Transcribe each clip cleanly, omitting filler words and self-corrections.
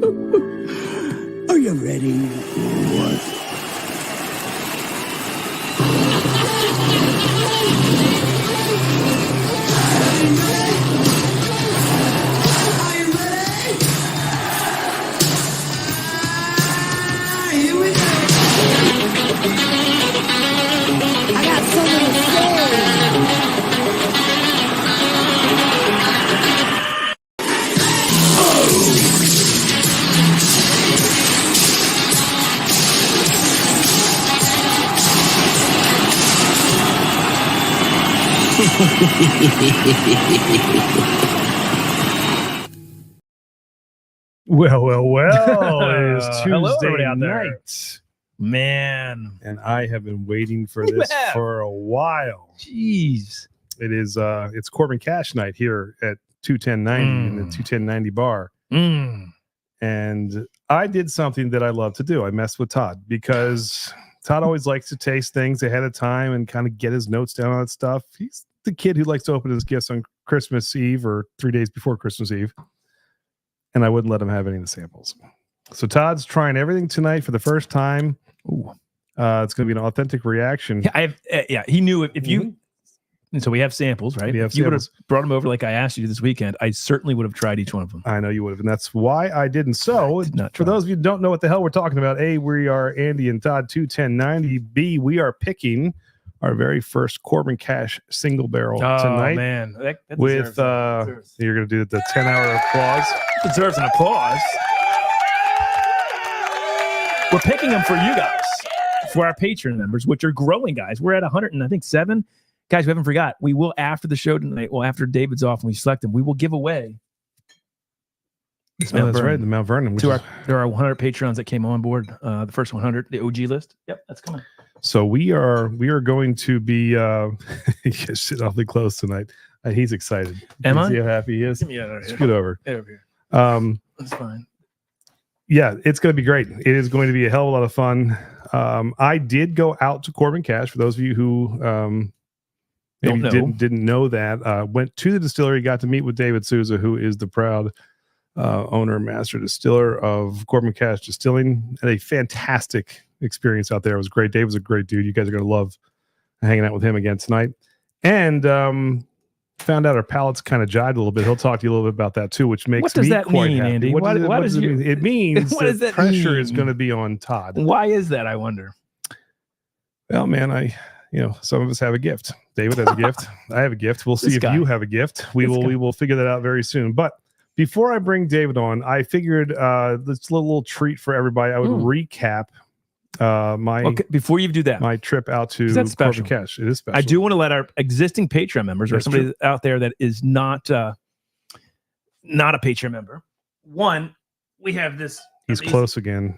Are you ready? What? Well, it is Tuesday night, man, and I have been waiting for this for a while. Jeez, it is it's Corbin Cash night here at 21090 in the 21090 bar, and I did something that I love to do. I messed with Todd because Todd always likes to taste things ahead of time and kind of get his notes down on that stuff. He's the kid who likes to open his gifts on Christmas Eve or 3 days before Christmas Eve. And I wouldn't let him have any of the samples. So Todd's trying everything tonight for the first time. Ooh. It's going to be an authentic reaction. Yeah, he knew if you. And so we have samples, right? If you would have brought them over like I asked you this weekend, I certainly would have tried each one of them. I know you would have, and that's why I didn't. So for those of you who don't know what the hell we're talking about, A, we are Andy and Todd 21090. B, we are picking our very first Corbin Cash single barrel tonight. Oh man, that with you're going to do the 10-hour applause. Deserves an applause. We're picking them for you guys, for our Patreon members, which are growing, guys. We're at 107. Guys, we haven't forgot. We will, after the show tonight, well, after David's off and we select him, we will give away. That's right, the Mount Vernon. There are 100 Patreons that came on board. The first 100, the OG list. Yep, that's coming. So we are going to be sitting awfully close tonight. He's excited. Am I? See how happy he is? Scoot over. Get over here. That's fine. Yeah, it's going to be great. It is going to be a hell of a lot of fun. I did go out to Corbin Cash. For those of you who maybe didn't know that, went to the distillery, got to meet with David Souza, who is the proud owner and master distiller of Corbin Cash Distilling. Had a fantastic experience out there. It was great. Dave was a great dude. You guys are going to love hanging out with him again tonight. And found out our palates kind of jived a little bit. He'll talk to you a little bit about that too, which makes me quite happy. Andy? What does it mean? It means that pressure is going to be on Todd. Why is that, I wonder? Well, man, some of us have a gift. David has a gift. I have a gift. We'll see if you have a gift. We will figure that out very soon. But before I bring David on, I figured this little treat for everybody. I would recap before you do that, my trip out to Corbin Cash. It is special. I do want to let our existing Patreon members, or somebody out there that is not a Patreon member. One, we have this. He's close again.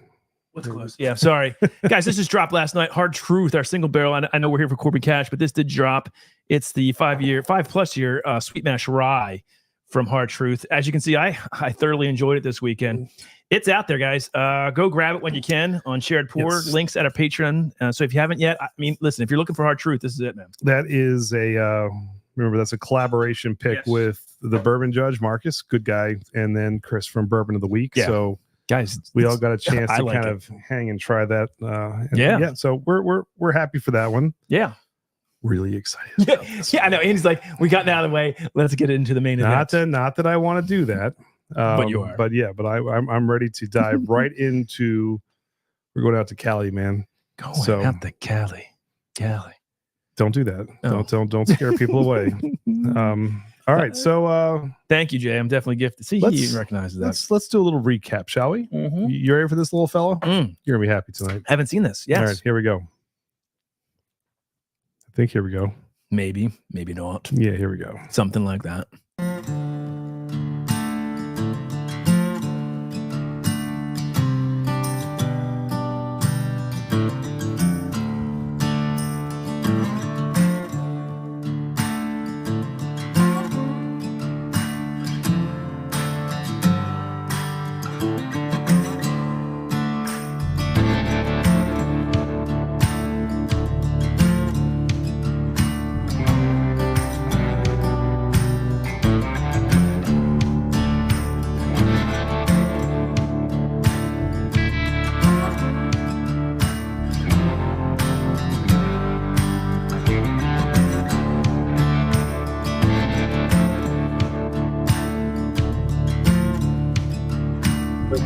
What's close? Yeah, sorry. Guys, this just dropped last night. Hard Truth, our single barrel. I know we're here for Corbin Cash, but this did drop. It's the 5+ year Sweet Mash Rye from Hard Truth. As you can see, I thoroughly enjoyed it this weekend. It's out there, guys. Go grab it when you can on Shared Pour. Yes. Links at our Patreon. So if you haven't yet, listen, if you're looking for Hard Truth, this is it, man. That is remember, that's a collaboration pick with the Bourbon Judge, Marcus, good guy, and then Chris from Bourbon of the Week. Yeah. So guys, we all got a chance to kind of hang and try that. So we're happy for that one. Yeah. Really excited. Yeah, I know. Andy's like, we got that out of the way. Let's get into the main event. Not that I want to do that. But you are. But I'm ready to dive right into. We're going out to Cali, man. Going out to Cali. Don't do that. Oh. Don't scare people away. All right. So thank you, Jay. I'm definitely gifted. See, he recognizes that. Let's do a little recap, shall we? Mm-hmm. You ready for this little fella? You're gonna be happy tonight. I haven't seen this. Yes. All right. Here we go. I think here we go. Maybe not. Yeah. Here we go. Something like that. So, we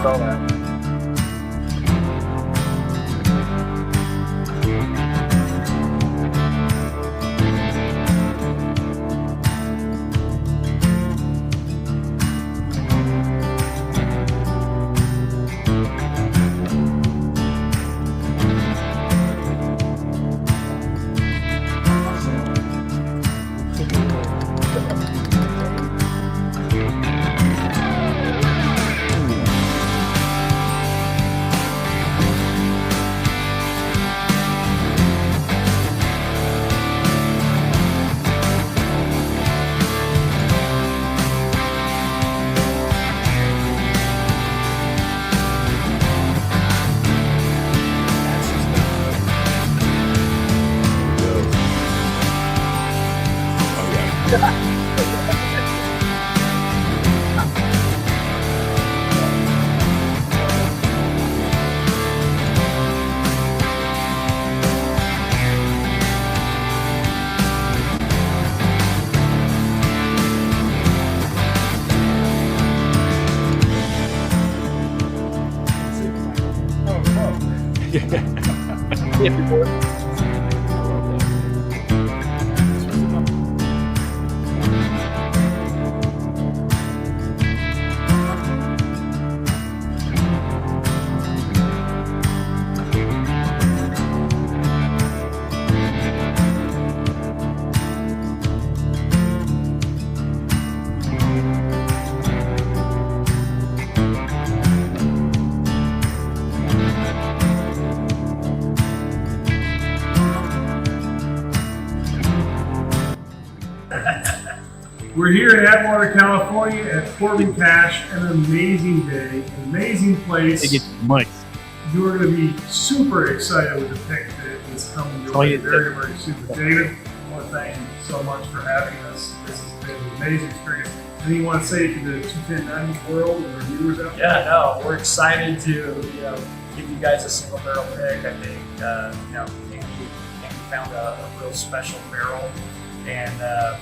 saw that. We're here in Atwater, California at Corbin Cash. An amazing day, an amazing place. You are going to be super excited with the pick that is coming your way very, very soon. David, I want to thank you so much for having us. This has been an amazing experience. Anything you want to say to the 21090's world and our viewers out there? Yeah, no, we're excited to give you guys a single barrel pick. I think Andy found a real special barrel, and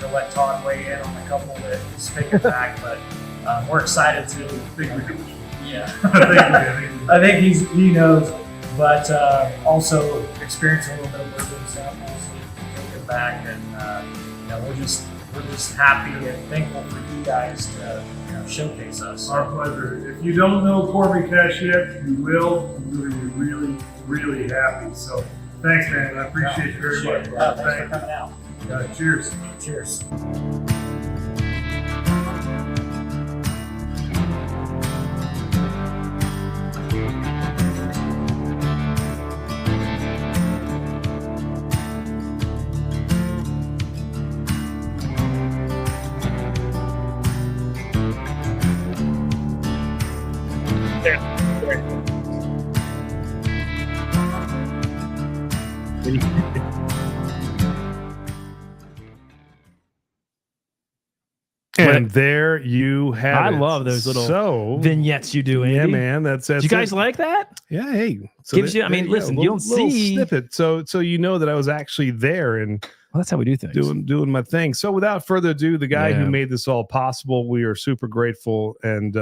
we'll let Todd weigh in on a couple that he's taken back, but we're excited to. Yeah, I think he knows, but also experiencing a little bit of bourbon samples, taken back, and we're just happy and thankful for you guys to showcase us. Our pleasure. If you don't know Corbin Cash yet, you will. You're going to be really, really happy. So thanks, man. I appreciate you very much. Thanks for coming out. Cheers. Cheers. And there you have it. I love those little vignettes you do, Andy. Yeah, man. That's do you guys like that? Yeah, hey. So gives you. I mean, listen, you don't see snippet, so you know that I was actually there and that's how we do things. Doing my thing. So without further ado, the guy who made this all possible, we are super grateful, and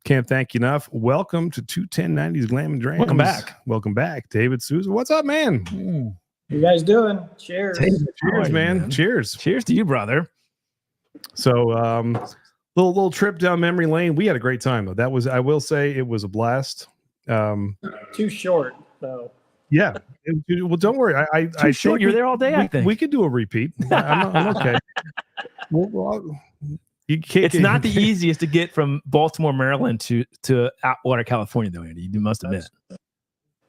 Can't thank you enough. Welcome to 21090's Glam and Drams. Welcome back, David Souza. What's up, man? You guys doing? Cheers. Cheers, man. Cheers. Cheers to you, brother. So, little trip down memory lane. We had a great time though. I will say, it was a blast. Too short though. Yeah. Well, don't worry. I short. You're there all day. I think we could do a repeat. I'm okay. You can't. It's not the easiest to get from Baltimore, Maryland to Atwater, California, though, Andy. You must admit.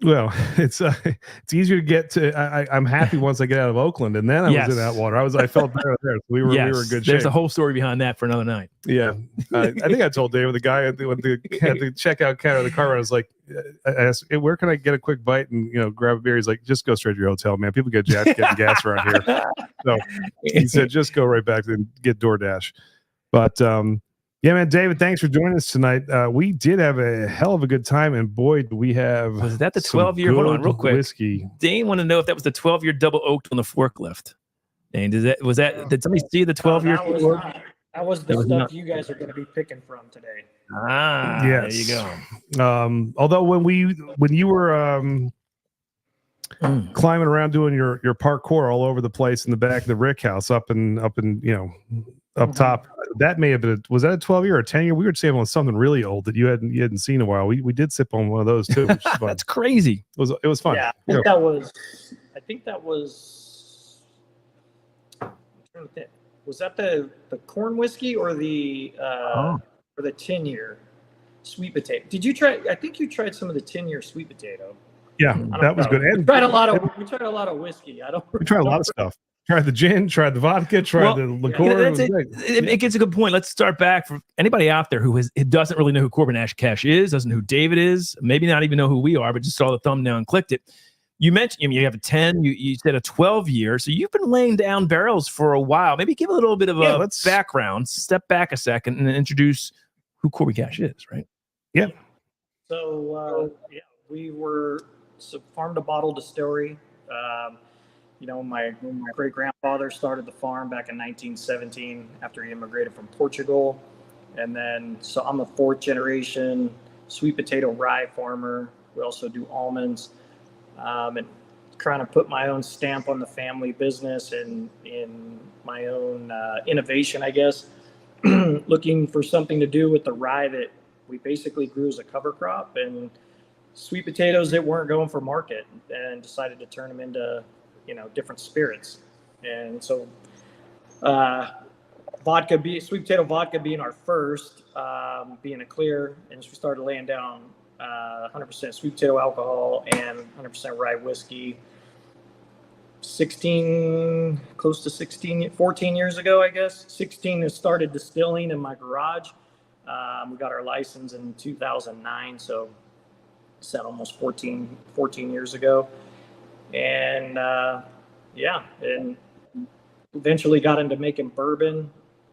Well, it's easier to get to. I'm happy once I get out of Oakland, and then I was in Atwater. I felt better there. So we were in good shape. There's a whole story behind that for another night. Yeah, I think I told David, the guy at the checkout counter of the car, I was like, I asked, hey, where can I get a quick bite and grab a beer? He's like, just go straight to your hotel, man. People get getting gas around here. So he said, just go right back and get DoorDash. But yeah, man, David, thanks for joining us tonight. We did have a hell of a good time, and boy, do we have. Was that the 12-year? Hold on, real quick. Whiskey. Dane wanted to know if that was the 12-year double oaked on the forklift. Dane, did somebody see the 12-year? That was the stuff you guys are going to be picking from today. Yes. There you go. Although when you were climbing around doing your parkour all over the place in the back of the Rick house up top, that may have been was that a 12-year or a 10-year? We were sampling something really old that you hadn't seen in a while. We did sip on one of those too, which is fun. That's crazy. It was fun. Yeah, I think that was I'm trying to think. Was that the corn whiskey or the 10-year sweet potato? Did you try? I think you tried some of the 10-year sweet potato. Yeah, that was good. We tried a lot of whiskey. We tried a lot of stuff. Tried the gin, tried the vodka, tried the liqueur. It gets a good point. Let's start back for anybody out there who doesn't really know who Corbin Cash is, doesn't know who David is, maybe not even know who we are, but just saw the thumbnail and clicked it. You mentioned you have a 10, you said a 12-year, so you've been laying down barrels for a while. Maybe give a little bit of a background, step back a second, and introduce who Corbin Cash is, right? Yeah. So, we were farm to bottle distillery. My great grandfather started the farm back in 1917 after he immigrated from Portugal. And then, so I'm a 4th generation sweet potato rye farmer. We also do almonds, and trying to put my own stamp on the family business and in my own innovation, I guess, looking for something to do with the rye that we basically grew as a cover crop and sweet potatoes that weren't going for market, and decided to turn them into different spirits. And so sweet potato vodka being our first, being a clear, and so we started laying down 100% sweet potato alcohol and 100% rye whiskey 14 years ago, I guess. 16 has started distilling in my garage. We got our license in 2009, so it's almost 14 years ago. And and eventually got into making bourbon.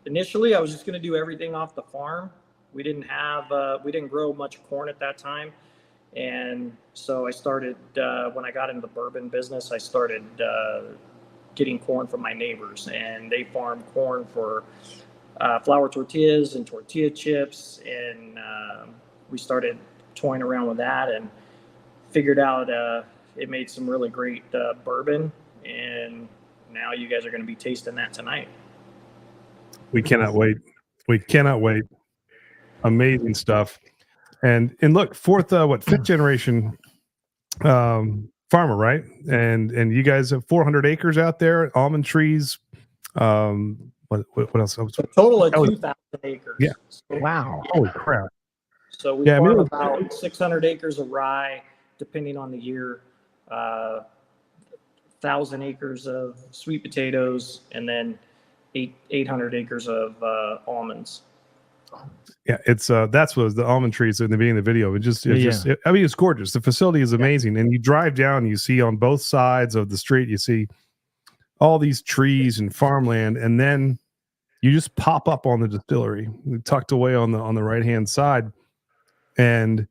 Initially, I was just going to do everything off the farm. We didn't grow much corn at that time. And so I started, when I got into the bourbon business, I started getting corn from my neighbors, and they farmed corn for flour tortillas and tortilla chips. And we started toying around with that and figured out it made some really great bourbon, and now you guys are going to be tasting that tonight. We cannot wait. Amazing stuff. And look, fifth generation farmer, right? And you guys have 400 acres out there, almond trees. What else? A total of 2,000 acres. Yeah. So, wow. Holy crap. So we farm about 600 acres of rye, depending on the year. 1,000 acres of sweet potatoes, and then 800 acres of almonds. Yeah, it's that's what the almond trees in the beginning of the video. It's gorgeous. The facility is amazing, and you drive down, you see on both sides of the street, you see all these trees and farmland, and then you just pop up on the distillery, tucked away on the right-hand side, and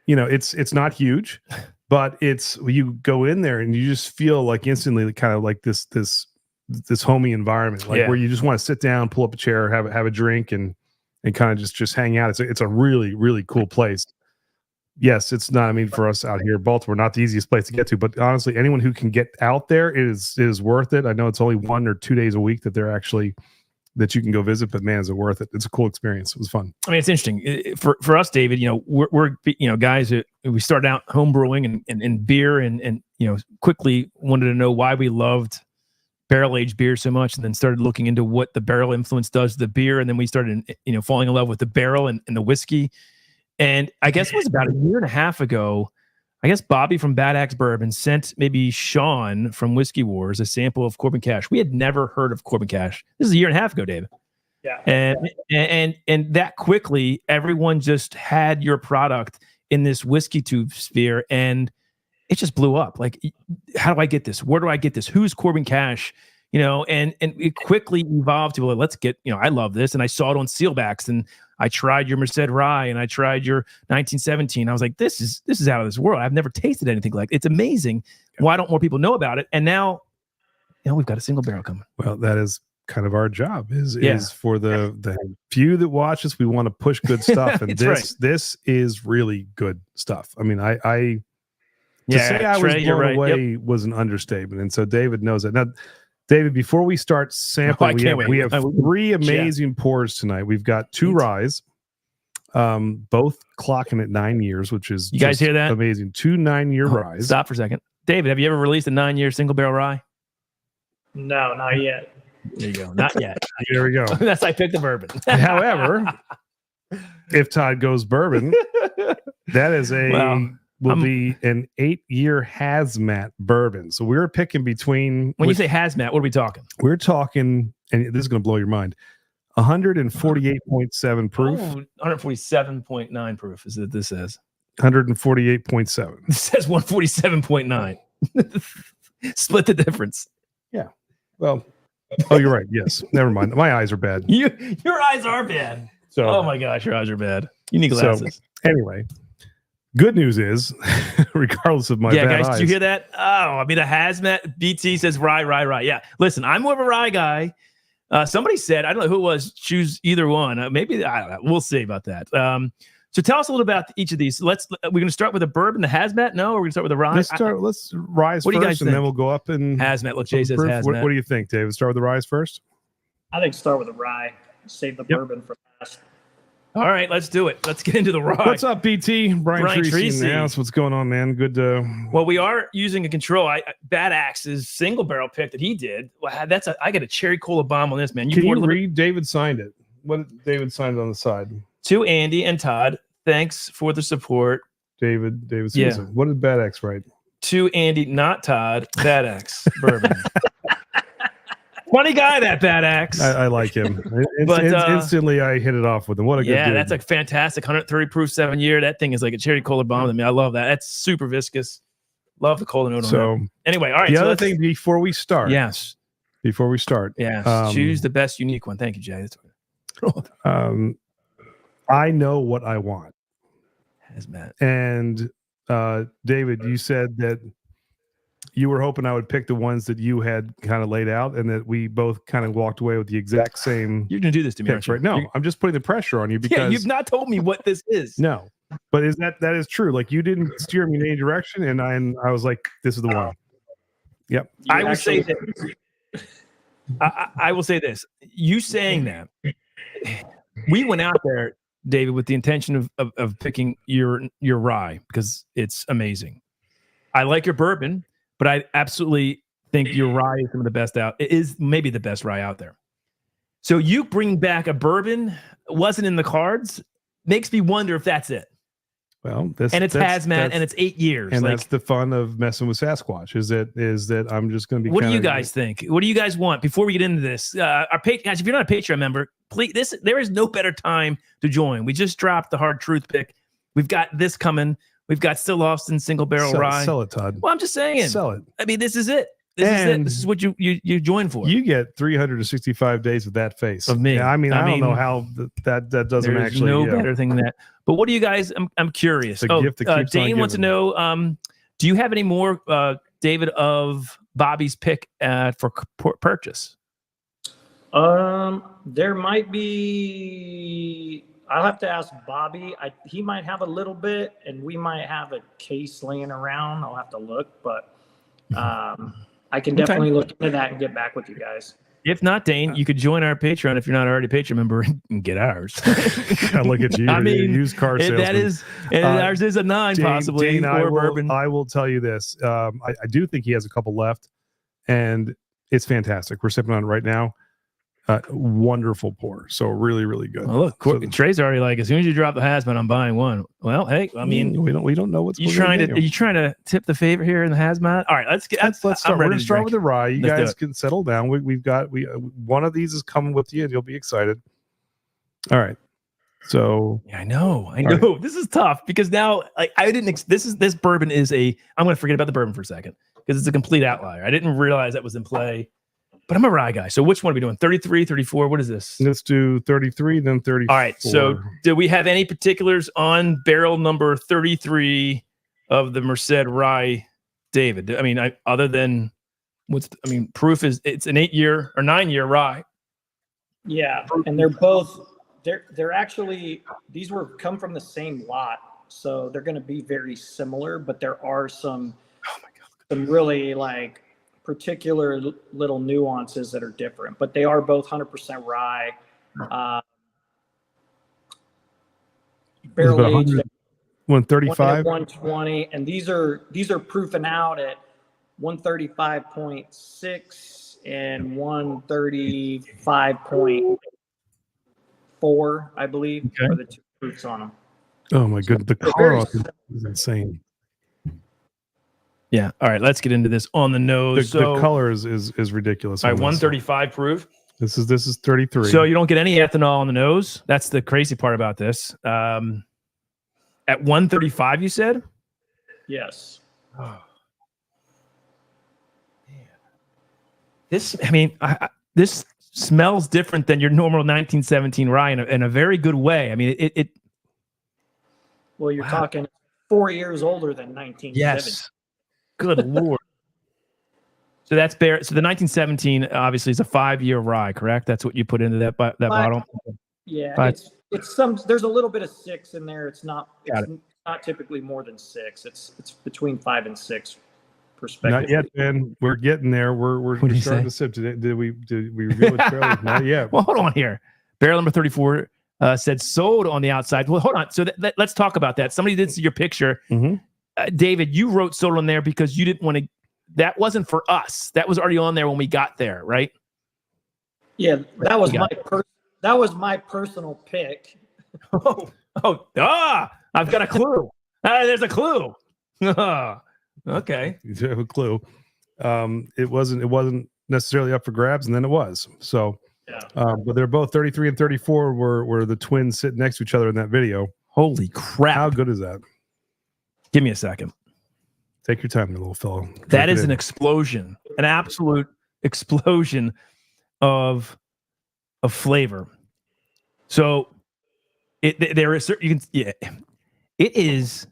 it's not huge. But you go in there and you just feel like instantly kind of like this homey environment, where you just want to sit down, pull up a chair, have a drink, and and kind of just hang out. It's a really, really cool place. Yes, it's not, I mean, for us out here, Baltimore, not the easiest place to get to, but honestly, anyone who can get out there is worth it. I know it's only 1 or 2 days a week that you can go visit, but man, is it worth it? It's a cool experience. It was fun. I mean, it's interesting for us, David. We're guys that we started out home brewing and beer, and quickly wanted to know why we loved barrel aged beer so much, and then started looking into what the barrel influence does to the beer, and then we started falling in love with the barrel and the whiskey. And I guess it was about 1.5 years ago. I guess Bobby from Bad Axe Bourbon sent maybe Sean from Whiskey Wars a sample of Corbin Cash. We had never heard of Corbin Cash. This is 1.5 years ago, David. Yeah. And that quickly, everyone just had your product in this whiskey tube sphere, and it just blew up. Like, how do I get this? Where do I get this? Who's Corbin Cash? And it quickly evolved to, let's get, I love this. And I saw it on sealbacks, and I tried your Merced Rye, and I tried your 1917. I was like, this is out of this world. I've never tasted anything like it. It's amazing. Why don't more people know about it? And now, we've got a single barrel coming. Well, that is kind of our job is for the few that watch us. We want to push good stuff. And this is really good stuff. I mean, I say I was blown away was an understatement. And so David knows that. Now, David, before we start sampling, we have 3 amazing pours tonight. We've got 2 ryes, both clocking at 9 years, which is you guys hear that? Amazing. 2 9-year ryes. Stop for a second. David, have you ever released a 9-year single barrel rye? No, not yet. There you go. Not yet. There we go. That's I picked the bourbon. However, if Todd goes bourbon, that is will be an 8-year hazmat bourbon. So we're picking between. When you say hazmat, what are we talking? We're talking, and this is going to blow your mind, 148.7 proof. 147.9 proof is what this says. 148.7. It says 147.9. Split the difference. Yeah. Well, you're right. Yes. Never mind. My eyes are bad. Your eyes are bad. So, oh my gosh, your eyes are bad. You need glasses. So, anyway. Good news is, regardless of my bad guys, eyes, did you hear that? Oh, I mean, a hazmat BT says rye. Yeah, listen, I'm more of a rye guy. Somebody said, I don't know who it was, choose either one. Maybe, I don't know. We'll see about that. So tell us a little about each of these. We're going to start with a bourbon, the hazmat. No, we're going to start with a rye. Let's rise what first, do you guys and think? then we'll go up and hazmat. Look, Jay says hazmat. What do you think, David? Start with the rise first. I think start with a rye. Save the bourbon for last. All right, let's do it. Let's get into the rye. What's up, BT? Brian Treacy. Yes, what's going on, man? Good. Well, we are using a control. Bad Axe's single barrel pick that he did. Well, I got a cherry cola bomb on this, man. Can you read? David signed it. What did David signed it on the side? To Andy and Todd, thanks for the support. David Souza. Yeah. What did Bad Axe write? To Andy, not Todd. Bad Axe bourbon. Funny guy, that Bad Axe. I like him. Instantly, I hit it off with him. What a good dude. That's a fantastic 130 proof 7-year. That thing is like a cherry cola bomb. I mean, I love that. That's super viscous. Love the cola note on that. Anyway, all right. The other thing before we start. Yes. Before we start. Yeah. Choose the best unique one. Thank you, Jay. I know what I want. Hazmat. And David, you said that you were hoping I would pick the ones that you had kind of laid out, and that we both kind of walked away with the exact same. You're going to do this to me, picks, right? No, I'm just putting the pressure on you because you've not told me what this is. No, but that is true. Like, you didn't steer me in any direction, and I was like, this is the one. Yep. I will say that. I will say this. You saying that, we went out there, David, with the intention of picking your rye because it's amazing. I like your bourbon. But I absolutely think your rye is some of the best out. It is maybe the best rye out there. So you bring back a bourbon wasn't in the cards. Makes me wonder if that's it. Well, it's hazmat and it's 8 years. And that's the fun of messing with Sasquatch. Is that I'm just going to be. What do you guys think? What do you guys want before we get into this? Our guys, if you're not a Patreon member, please. There is no better time to join. We just dropped the Hard Truth pick. We've got this coming. We've got Still Austin single barrel rye. Sell it, Todd. Well, I'm just saying. Sell it. I mean, this is it. This is what you join for. You get 365 days with that face of me. Yeah, I mean, I don't know how that doesn't there's actually. No better thing than that. But what do you guys? I'm curious. It's a gift that keeps Dane on wants to know. Do you have any more, David, of Bobby's pick for purchase? There might be I'll have to ask Bobby. He might have a little bit, and we might have a case laying around. I'll have to look, but I can definitely look into that and get back with you guys. If not, Dane, you could join our Patreon if you're not already a Patreon member and get ours. Look at you. I mean, used car salesman. That is, ours is a 9 possibly. Dane, bourbon. I will tell you this. I do think he has a couple left, and it's fantastic. We're sipping on it right now. Wonderful pour. So really, really good. Well, look, Trey's already like, as soon as you drop the hazmat, I'm buying one. Well, hey, I mean, we don't know what's you trying to. Are you trying to tip the favor here in the hazmat? All right, let's start. We're going to start with the rye. You guys can settle down. We've got one of these is coming with you, and you'll be excited. All right. So yeah, I know. Right. This is tough because now, like, I didn't. This bourbon is a. I'm going to forget about the bourbon for a second because it's a complete outlier. I didn't realize that was in play. But I'm a rye guy. So which one are we doing? 33, 34? What is this? Let's do 33, then 34. All right. So do we have any particulars on barrel number 33 of the Merced Rye, David? I mean, other than proof is it's an 8-year or 9-year rye. Yeah. And they're actually, these come from the same lot. So they're going to be very similar, but there are some really like particular little nuances that are different, but they are both 100% rye. Barrel aged 135, 120, and these are proofing out at 135.6 and 135.4, I believe, are the two proofs on them. Oh my goodness, the color is insane. Yeah. All right. Let's get into this on the nose. The color is ridiculous. All right. 135 proof. This is 33. So you don't get any ethanol on the nose. That's the crazy part about this. At 135, you said? Yes. Oh. Man. This smells different than your normal 1917 rye in a very good way. I mean, it. Well, you're talking 4 years older than 1970. Yes. Good Lord. So that's bare. So the 1917 obviously is a 5-year rye, correct? That's what you put into that bottle. Yeah, it's some. There's a little bit of 6 in there. It's not typically more than 6. It's between 5 and 6. Perspective. Not yet, Ben. We're getting there. We're starting to sip today. Did we reveal it? Not yet. Well, hold on here. Barrel number 34 said sold on the outside. Well, hold on. So let's talk about that. Somebody did see your picture. Mm-hmm. David, you wrote sold on there because you didn't want to. That wasn't for us. That was already on there when we got there, right? Yeah, that was my personal pick. I've got a clue. There's a clue. Okay, you have a clue. It wasn't necessarily up for grabs, and then it was. So, but they're both 33 and 34 were the twins sitting next to each other in that video. Holy crap! How good is that? Give me a second. Take your time, little fellow. That is an explosion, an absolute explosion of flavor. So it is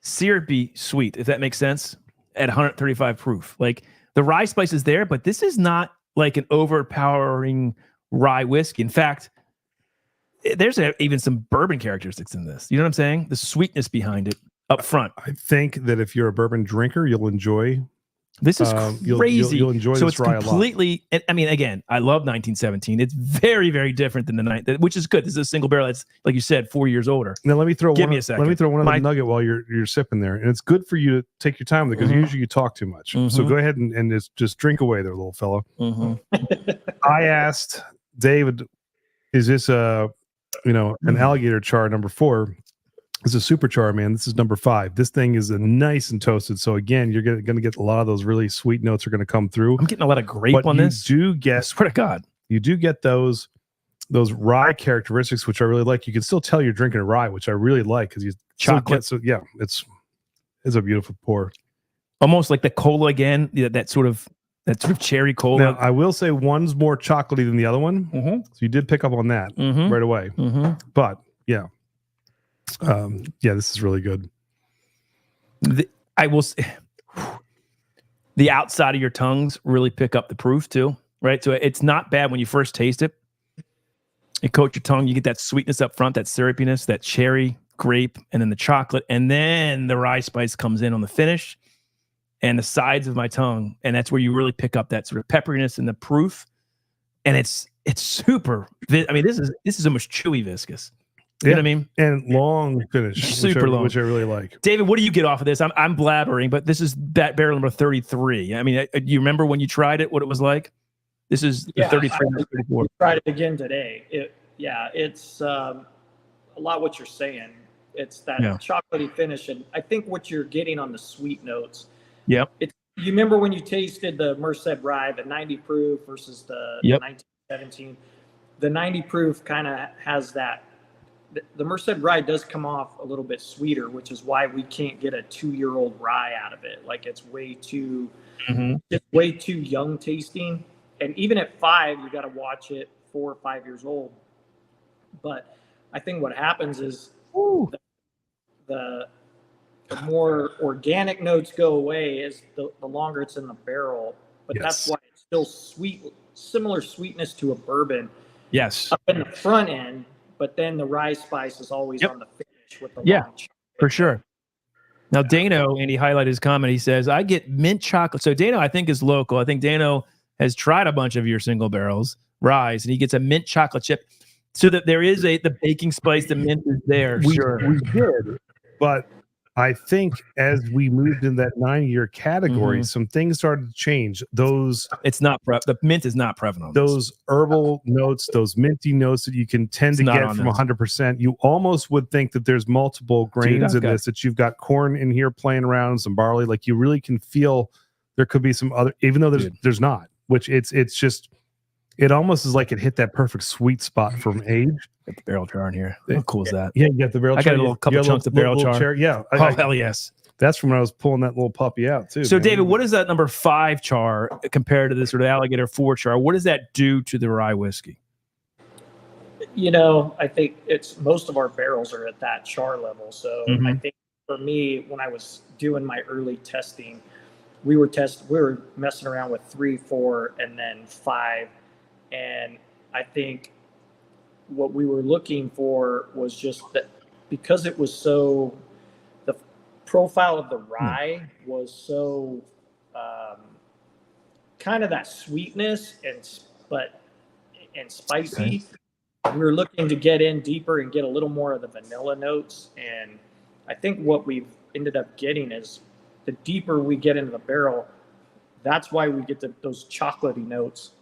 syrupy sweet, if that makes sense, at 135 proof. Like the rye spice is there, but this is not like an overpowering rye whiskey. In fact, there's even some bourbon characteristics in this. You know what I'm saying? The sweetness behind it up front. I think that if you're a bourbon drinker, you'll enjoy. This is crazy. You'll enjoy so this rye a lot. So it's completely. I mean, again, I love 1917. It's very, very different than the night, which is good. This is a single barrel. That's, like you said, 4 years older. Now let me throw me a second. Let me throw one other nugget while you're sipping there, and it's good for you to take your time with it because usually you talk too much. So go ahead and just drink away there, little fella. I asked David, "Is this an alligator char number 4?" It's a super char, man. This is number 5. This thing is nice and toasted. So again, you're going to get a lot of those really sweet notes are going to come through. I'm getting a lot of grape on this. You do get, I swear to God, you do get those rye characteristics, which I really like. You can still tell you're drinking a rye, which I really like because you chocolate. So yeah, it's a beautiful pour. Almost like the cola again. That sort of cherry cola. Now I will say one's more chocolatey than the other one. So you did pick up on that right away. But yeah. This is really good. I will say, the outside of your tongues really pick up the proof too, right? So it's not bad when you first taste it. It coats your tongue. You get that sweetness up front, that syrupiness, that cherry, grape, and then the chocolate. And then the rye spice comes in on the finish and the sides of my tongue. And that's where you really pick up that sort of pepperiness and the proof. And it's super. I mean, this is almost chewy viscous. You know what I mean? And long finish, super long, which I really like. David, what do you get off of this? I'm blabbering, but this is that barrel number 33. I mean, you remember when you tried it, what it was like? This is the 33. We tried it again today. It's a lot what you're saying. It's that chocolatey finish, and I think what you're getting on the sweet notes. Yep. You remember when you tasted the Merced Rye, the 90 proof versus the 1917? The 90 proof kind of has that. The Merced Rye does come off a little bit sweeter, which is why we can't get a 2-year-old rye out of it. Like it's way too, it's way too young tasting. And even at 5, you got to watch it 4 or 5 years old. But I think what happens is the more organic notes go away as the longer it's in the barrel. But that's why it's still sweet, similar sweetness to a bourbon. Yes. Up in the front end, but then the rye spice is always on the finish with the long chocolate. For sure. Now, Dano, and he highlighted his comment, he says, I get mint chocolate. So Dano, I think, is local. I think Dano has tried a bunch of your single barrels, ryes, and he gets a mint chocolate chip. So that there is the baking spice, the mint is there. We did, but I think as we moved in that 9-year category, some things started to change. The mint is not prevalent. Those herbal notes, those minty notes that you can tend to get from 100%. You almost would think that there's multiple grains in this, that you've got corn in here playing around, some barley. Like you really can feel there could be some other, even though there's not, which it's just, it almost is like it hit that perfect sweet spot from age. Got the barrel jar in here. How cool is that? Yeah, you got the barrel jar. I got a couple chunks of barrel jar. Yeah. Hell yes. That's from when I was pulling that little puppy out too. So, man. David, what is that number 5 char compared to the sort of alligator 4 char? What does that do to the rye whiskey? I think it's most of our barrels are at that char level. So I think for me, when I was doing my early testing, we were messing around with 3, 4, and then 5. And I think what we were looking for was just that because it was so, the profile of the rye was so kind of that sweetness and spicy. We were looking to get in deeper and get a little more of the vanilla notes. And I think what we've ended up getting is the deeper we get into the barrel, that's why we get those chocolatey notes.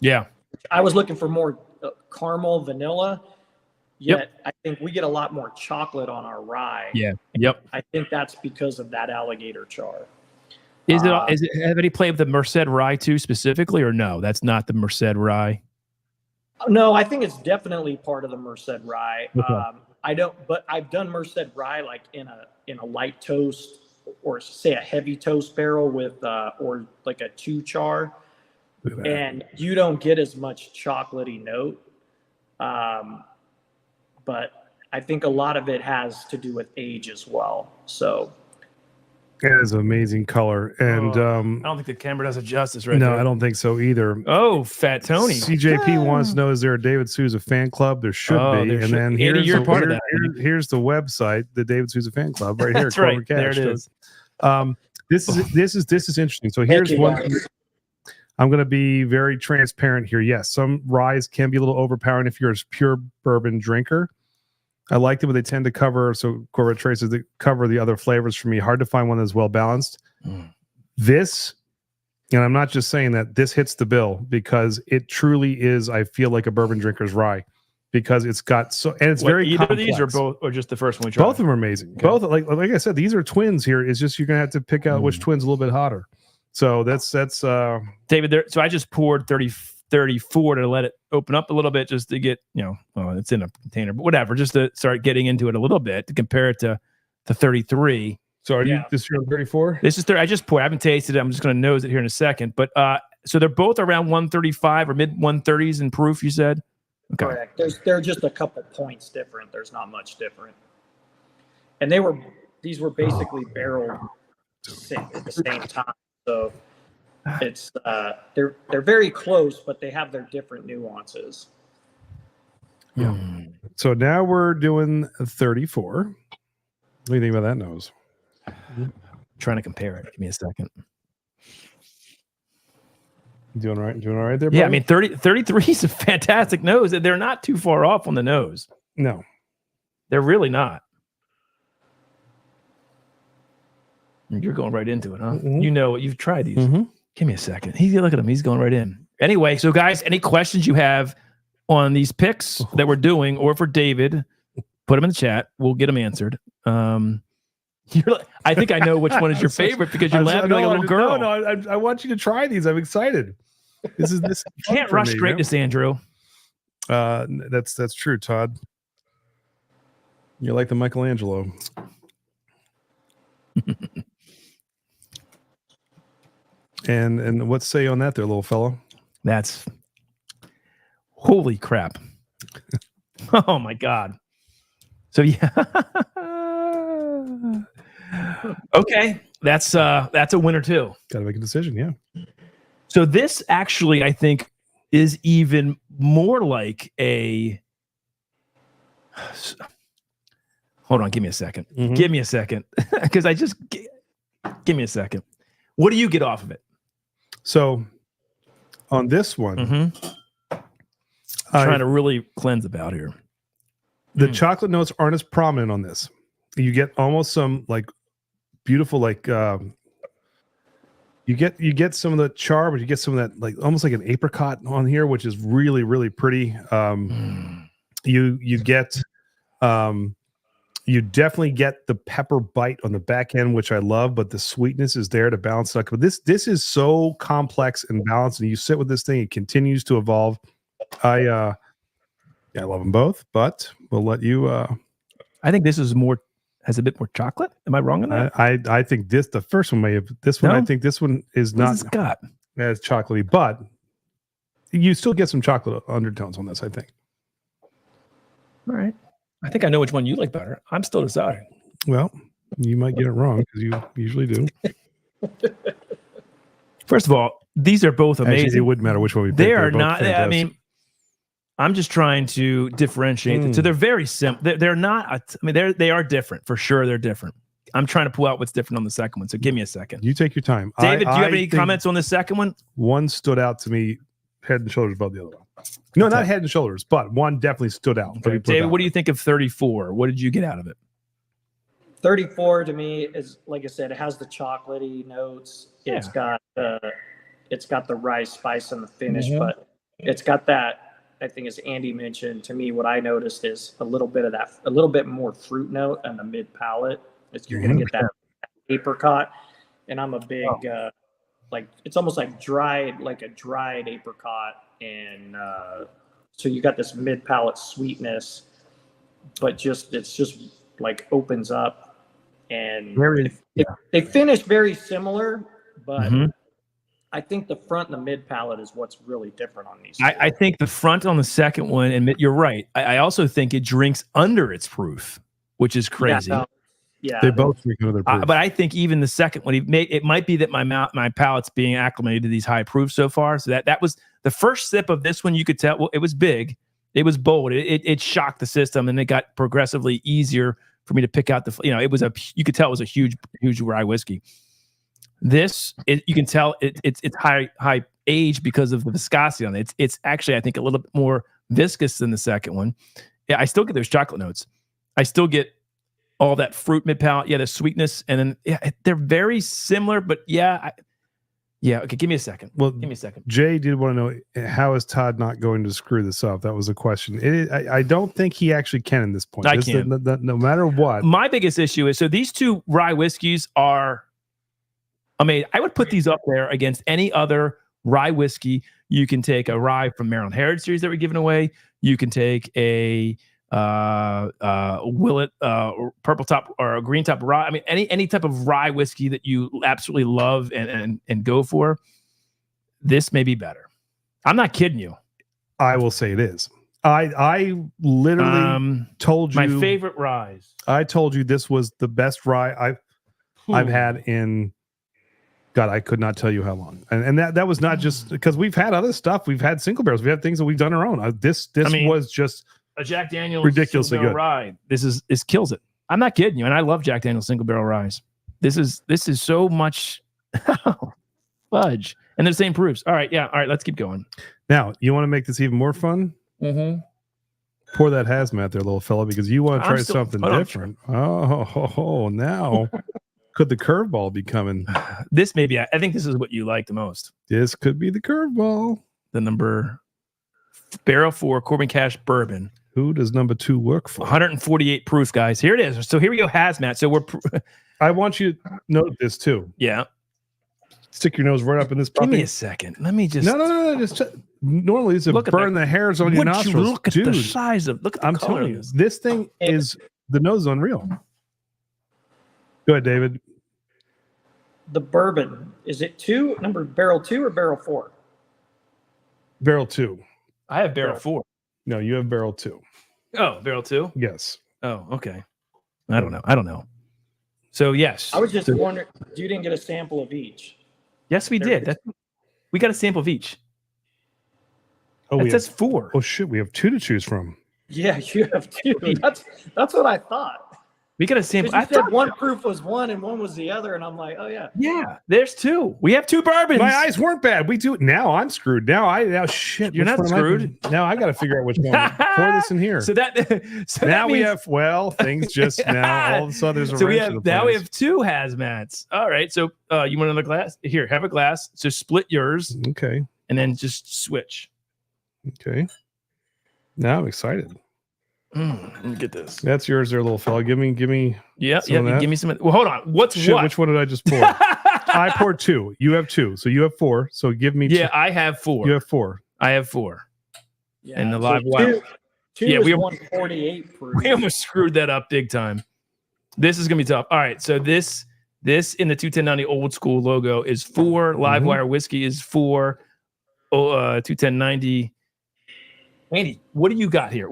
Yeah. I was looking for more caramel, vanilla, yet I think we get a lot more chocolate on our rye. Yeah. Yep. I think that's because of that alligator char. Is it have any play with the Merced Rye too specifically, or no? That's not the Merced Rye. No, I think it's definitely part of the Merced Rye. Okay. But I've done Merced Rye like in a light toast, or say a heavy toast barrel with or like a 2 char. And you don't get as much chocolatey note. But I think a lot of it has to do with age as well. So it is an amazing color. And I don't think the camera does it justice right No, there. I don't think so either. Oh, Fat Tony. CJP wants to know, is there a David Souza fan club? There should be. There and should. then You're part of that. Here's the website, the David Souza fan club, right here. That's right. Cash. There it is. This is interesting. So here's one. I'm going to be very transparent here. Yes, some ryes can be a little overpowering if you're a pure bourbon drinker. I like them, but they tend to cover, so Corbin traces that cover the other flavors for me. Hard to find one that's well balanced. This, and I'm not just saying that, this hits the bill because it truly is, I feel like a bourbon drinker's rye, because it's got so, and it's very either complex. of these or both, or just the first one we tried? Both of them are amazing. Okay. Both, like I said, these are twins here. It's just you're gonna have to pick out which twin's a little bit hotter. So that's David there. So I just poured 34 to let it open up a little bit, just to get, it's in a container, but whatever, just to start getting into it a little bit to compare it to the 33. So are you this year on 34? This is 30. I just poured. I haven't tasted it. I'm just going to nose it here in a second. But so they're both around 135 or mid 130s in proof, you said? Okay. Correct. They're just a couple points different. There's not much different. And these were basically barreled at the same time. So it's they're very close, but they have their different nuances. Yeah. So now we're doing 34. What do you think about that nose? Trying to compare it. Give me a second. Doing all right there, Yeah, buddy? I mean, 33 is a fantastic nose. They're not too far off on the nose. No. They're really not. You're going right into it, huh? Mm-hmm. You know it. You've tried these. Mm-hmm. Give me a second. Look at him. He's going right in. Anyway, so guys, any questions you have on these picks that we're doing, or for David, put them in the chat. We'll get them answered. I think I know which one is your favorite because you're laughing like a little girl. No, I want you to try these. I'm excited. This is this. You can't rush greatness, Andrew. That's true, Todd. You're like the Michelangelo. And what's say on that there, little fellow? That's holy crap. Oh my God. So yeah. Okay. That's a winner too. Gotta make a decision, yeah. So this actually, I think, is even more like a hold on, give me a second. Mm-hmm. Give me a second. Because give me a second. What do you get off of it? So on this one, Trying to really cleanse about here. The chocolate notes aren't as prominent on this. You get almost some like beautiful, like you get some of the char, but you get some of that like almost like an apricot on here, which is really, really pretty. You get you definitely get the pepper bite on the back end, which I love, but the sweetness is there to balance it. But this is so complex and balanced, and you sit with this thing, it continues to evolve. I love them both, but we'll let you. I think this has a bit more chocolate. Am I wrong on that? I think the first one may have. This one, No? I think this one is not as chocolatey, but you still get some chocolate undertones on this, I think. All right. I think I know which one you like better. I'm still deciding. Well, you might get it wrong because you usually do. First of all, these are both amazing. Actually, it wouldn't matter which one we pick. They are not. I mean, I'm just trying to differentiate them. So they're very simple. They're not. I mean, they are different for sure. They're different. I'm trying to pull out what's different on the second one. So give me a second. You take your time. David, do you have any comments on the second one? One stood out to me head and shoulders above the other one. No, not head and shoulders, but one definitely stood out. Okay. David, what do you think of 34? What did you get out of it? 34 to me is, like I said, it has the chocolatey notes. Yeah. It's got the rice spice in the finish, but it's got that, I think as Andy mentioned, to me, what I noticed is a little bit more fruit note on the mid palate. You're going to get that apricot. And I'm a big, it's almost like a dried apricot. And so you got this mid palate sweetness, but it's just like opens up, and they finish very similar, but I think the front and the mid palate is what's really different on these. I think the front on the second one, and you're right. I also think it drinks under its proof, which is crazy. They both drink under their proof. But I think even the second one, it might be that my palate's being acclimated to these high proofs so far. So that was the first sip of this one. You could tell, well, it was big, it was bold, it shocked the system, and it got progressively easier for me to pick out you could tell it was a huge rye whiskey. This, you can tell it's high age because of the viscosity on it. It's actually, I think, a little bit more viscous than the second one. Yeah, I still get those chocolate notes. I still get all that fruit mid palate, the sweetness, and then they're very similar, but okay, give me a second. Well, give me a second. Jay did want to know, how is Todd not going to screw this up? That was a question. I don't think he actually can in this point. I can't. No matter what. My biggest issue is, so these two rye whiskeys are, I would put these up there against any other rye whiskey. You can take a rye from Maryland Heritage Series that we're giving away. You can take a Willet purple top or a green top rye. I mean, any type of rye whiskey that you absolutely love and go for. This may be better. I'm not kidding you. I will say it is. I literally told you my favorite rye. I told you this was the best rye I've had in, God, I could not tell you how long. And that was not just because we've had other stuff. We've had single barrels. We have things that we've done our own. This was just a Jack Daniel's ridiculously single barrel good rye. This kills it. I'm not kidding you, and I love Jack Daniel's single barrel ryes. This is so much fudge, and they're the same proofs. All right, yeah. All right, let's keep going. Now, you want to make this even more fun? Mm-hmm. Pour that hazmat there, little fella, because you want to try something different. Now could the curveball be coming? This may be. I think this is what you like the most. This could be the curveball. The number barrel 4 Corbin Cash bourbon. Who does number 2 work for? 148 proof, guys. Here it is. So here we go, hazmat. So we're. I want you to note this too. Yeah. Stick your nose right up in this puppy. Give me a second. Let me just. No. Just normally it's to burn the hairs on your nostrils. Look at the size of. Look at the I'm color telling you, of this. this thing is the nose is unreal. Go ahead, David. The bourbon, is it barrel 2 or barrel 4? Barrel 2. I have barrel 4. No, you have barrel 2. Oh, barrel 2. Yes. Oh, okay. I don't know. So yes, I was just wondering, you didn't get a sample of each. yes, we did. We got a sample of each. Oh, It says 4. Oh shit, we have 2 to choose from. Yeah, you have 2. That's what I thought. We got a sample. I You said thought one proof was one and one was the other, and I'm like, oh yeah. Yeah, there's 2. We have 2 bourbons. My eyes weren't bad. We do now. I'm screwed. Now shit. You're which not one am I- screwed. Now I got to figure out which one. Pour this in here. So that now we means- have things just now. All of a sudden there's a so we wrench in have the now we place. have 2 hazmats. All right. So you want another glass? Here, have a glass. So split yours Okay. and then just switch. Okay. Now I'm excited. Let me get this. That's yours there, little fella. Give me. Yeah, some of that. give me some. Well, hold on. What's Shit, what? which one did I just pour? I poured 2. You have 2. So you have 4. So give me 2. Yeah, I have 4. You have 4. I have 4. Yeah. And the so live wire. Two Yeah, is we- 148 proof. We almost screwed that up big time. This is gonna be tough. All right, so this in the 21090 old school logo is 4. Live wire whiskey is 4. 21090. Andy, what do you got here?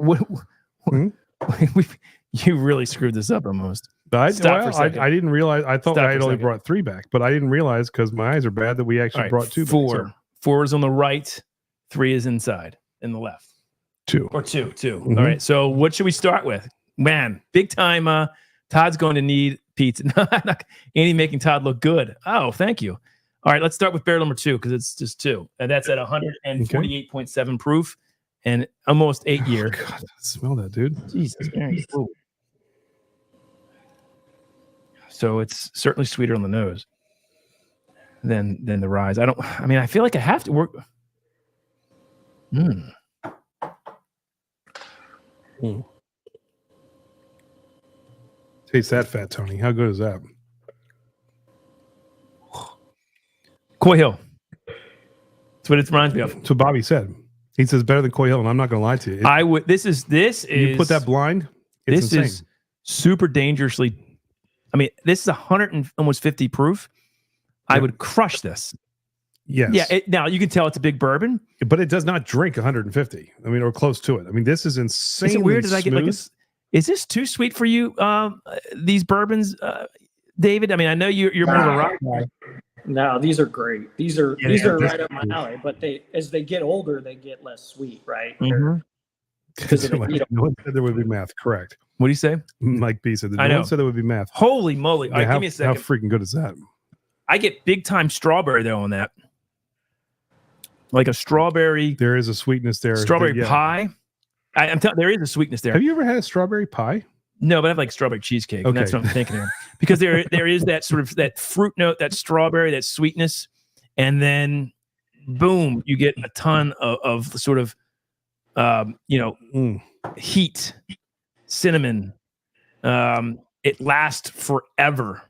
You really screwed this up almost. Stop for a second. I didn't realize. I thought Stop I for had a only second. brought 3 back, but I didn't realize because my eyes are bad that we actually All right, brought 2 4. back. 4 is on the right. 3 is inside in the left. 2. Or 2. Mhm. All right. So what should we start with? Man, big time. Todd's going to need pizza. Andy making Todd look good. Oh, thank you. All right, let's start with barrel number 2 because it's just 2, and that's at 148.7 proof and almost 8 year. Oh, God, smell that, dude. Jesus, Mary. Ooh. So it's certainly sweeter on the nose than the rise. I feel like I have to work. Taste that fat, Tony. How good is that? Coy Hill. That's what it reminds me of. That's what Bobby said. He says better than Coy Hill, and I'm not going to lie to you. I would. This is. You put that blind. It's This insane. is super dangerously. I mean, this is 150 proof. I Yep. would crush this. Yes. Yeah. Now you can tell it's a big bourbon. But it does not drink 150. I mean, or close to it. I mean, this is insane. Is it weird? Did I get like this? Is this too sweet for you? These bourbons, David. I mean, I know you're more of a rock guy. No, these are great. These are Yeah, right up my alley. But as they get older, they get less sweet, right? Mhm. Because of the heat. No one said there would be math. Correct. What do you say? Like B said. No I know. one said there would be math. Holy moly! All right, how, give me a how second. freaking good is that? I get big time strawberry though on that, like a strawberry There is a sweetness there. strawberry Yeah. pie. I'm telling there is a sweetness there. Have you ever had a strawberry pie? No, but I have like strawberry cheesecake. And that's Okay. what I'm thinking here. Because there is that sort of that fruit note, that strawberry, that sweetness, and then boom, you get a ton of sort of heat, cinnamon. It lasts forever.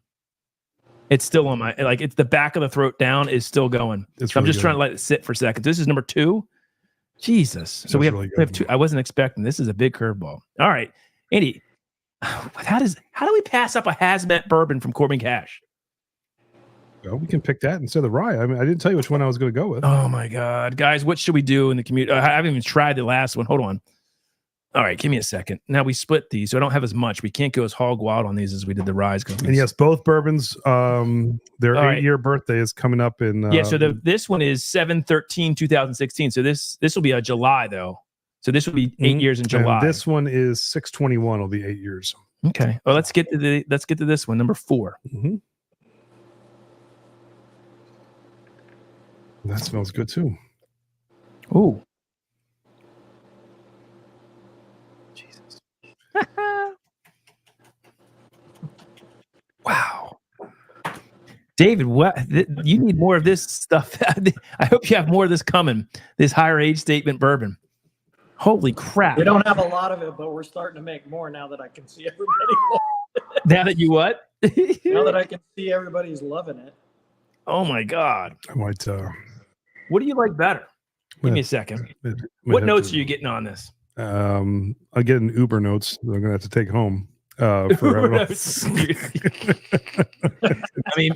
It's still on my it's the back of the throat down is still going. It's So I'm really just good. trying to let it sit for a second. This is number 2. Jesus. So That's we have, really we have good. 2. I wasn't expecting. This is a big curveball. All right. Andy, how do we pass up a hazmat bourbon from Corbin Cash? Well, we can pick that instead of the rye. I mean, I didn't tell you which one I was going to go with. Oh my God, guys, what should we do in the community? I haven't even tried the last one. Hold on. All right, give me a second. Now we split these, so I don't have as much. We can't go as hog wild on these as we did the rise. And yes, both bourbons. Their All right. 8-year birthday is coming up in. Yeah, so this one is 7/13/2016. So this will be a July though. So this would be 8 years in July. And this one is 6/21. Will be 8 years. Okay. Well, let's get to this one, number 4. Mm-hmm. That smells good too. Ooh. Jesus. Wow. David, you need more of this stuff. I hope you have more of this coming. This higher age statement bourbon. Holy crap. We don't have a lot of it, but we're starting to make more now that I can see everybody. Now that you what? Now that I can see everybody's loving it. Oh my God. I might. What do you like better? Give me a second. What notes are you getting on this? I'm getting Uber notes that I'm gonna have to take home. I mean,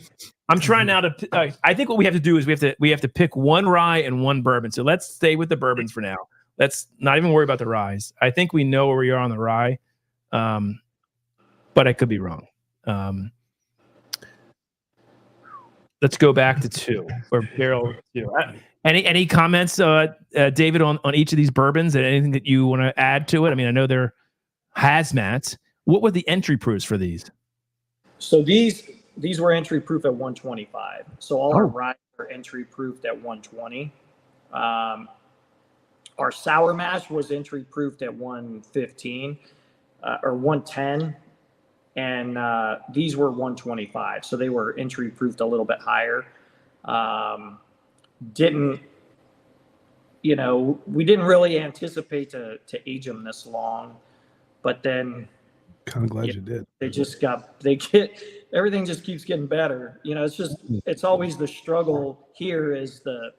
I'm trying now to. I think what we have to do is we have to pick one rye and one bourbon. So let's stay with the bourbons for now. Let's not even worry about the ryes. I think we know where we are on the rye, but I could be wrong. Let's go back to 2 or barrel 2. Any comments, David, on each of these bourbons and anything that you want to add to it? I mean, I know they're hazmats. What were the entry proofs for these? So these were entry proof at 125. So all our rye are entry proofed at 120. Our sour mash was entry proofed at 115 or 110. And these were 125, so they were entry proofed a little bit higher. We didn't really anticipate to age them this long, but then kind of glad you did. Everything just keeps getting better. It's always the struggle here is the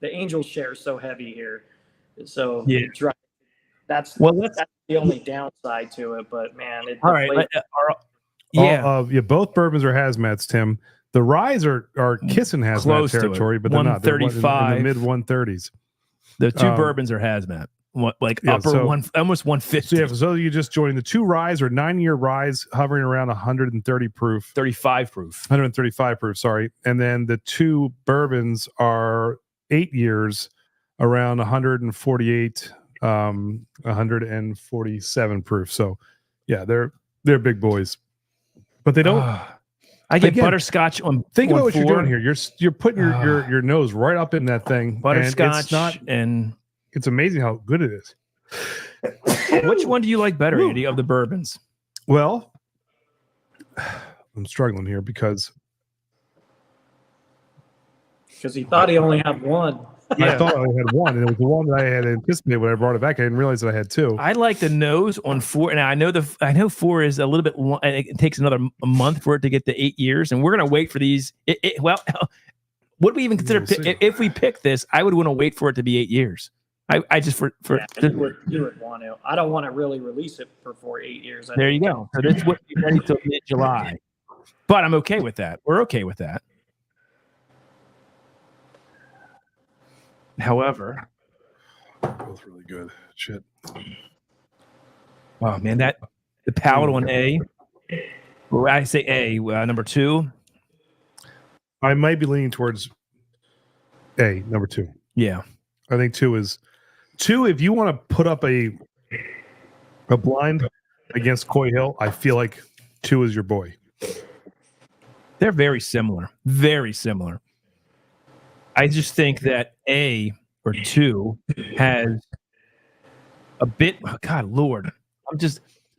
angel share is so heavy here. So yeah, that's the only downside to it, but man, all right. Both bourbons are hazmats, Tim. The ryes are kissing hazmat territory, but they're not. They're in the mid 130s. The 2 bourbons are hazmat, almost 150. So you just joined the 2 ryes are 9-year ryes hovering around 130 proof, 35 proof, 135 proof. Sorry, and then the 2 bourbons are 8 years, around 148. 147 proof. So yeah, they're big boys, but they don't. I get butterscotch on. Think about what you're doing here. You're putting your nose right up in that thing. Butterscotch, and it's amazing how good it is. Which one do you like better, Andy, of the bourbons? Well, I'm struggling here because he thought he only had one. I thought I had one, and it was the one that I had anticipated when I brought it back. I didn't realize that I had 2. I like the nose on 4. Now I know 4 is a little bit long, and it takes another month for it to get to 8 years, and we're gonna wait for these. Would we even consider if we pick this? I would want to wait for it to be 8 years. I just you would want to. I don't want to really release it for 8 years. There you go. So this would be ready till mid-July, but I'm okay with that. We're okay with that. However, both really good. Shit. Oh man, the palate on A. Well, I say A. Number 2. I might be leaning towards A. Number 2. Yeah, I think 2 is 2. If you want to put up a blind against Coy Hill, I feel like 2 is your boy. They're very similar. Very similar. I just think that A or 2 has a bit. Oh God, Lord,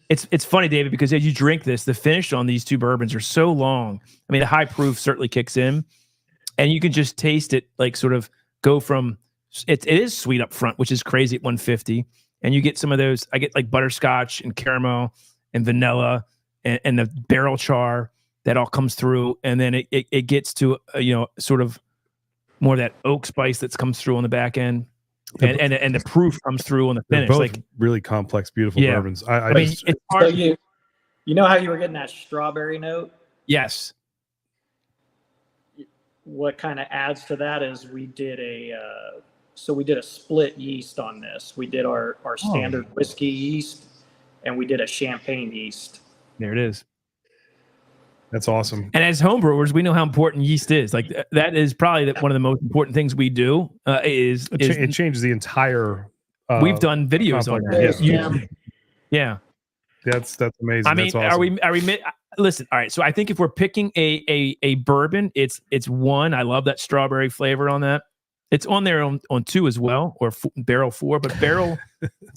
It's funny, David, because as you drink this, the finish on these 2 bourbons are so long. I mean, the high proof certainly kicks in, and you can just taste it, like sort of go from it is sweet up front, which is crazy at 150, and you get some of those. I get like butterscotch and caramel and vanilla and the barrel char that all comes through, and then it gets to sort of more of that oak spice that comes through on the back end, and the proof comes through on the finish. Both like really complex, beautiful bourbons. I mean, just, it's hard. So you know how you were getting that strawberry note? Yes. What kind of adds to that is we did a split yeast on this. We did our standard whiskey yeast, and we did a champagne yeast. There it is. That's awesome. And as homebrewers, we know how important yeast is. Like that is probably one of the most important things we do. It changes the entire We've done videos on that. Yeah. That's amazing. I mean, that's awesome. are we listen, all right. So I think if we're picking a bourbon, it's one. I love that strawberry flavor on that. It's on there on 2 as well, or barrel 4, but barrel.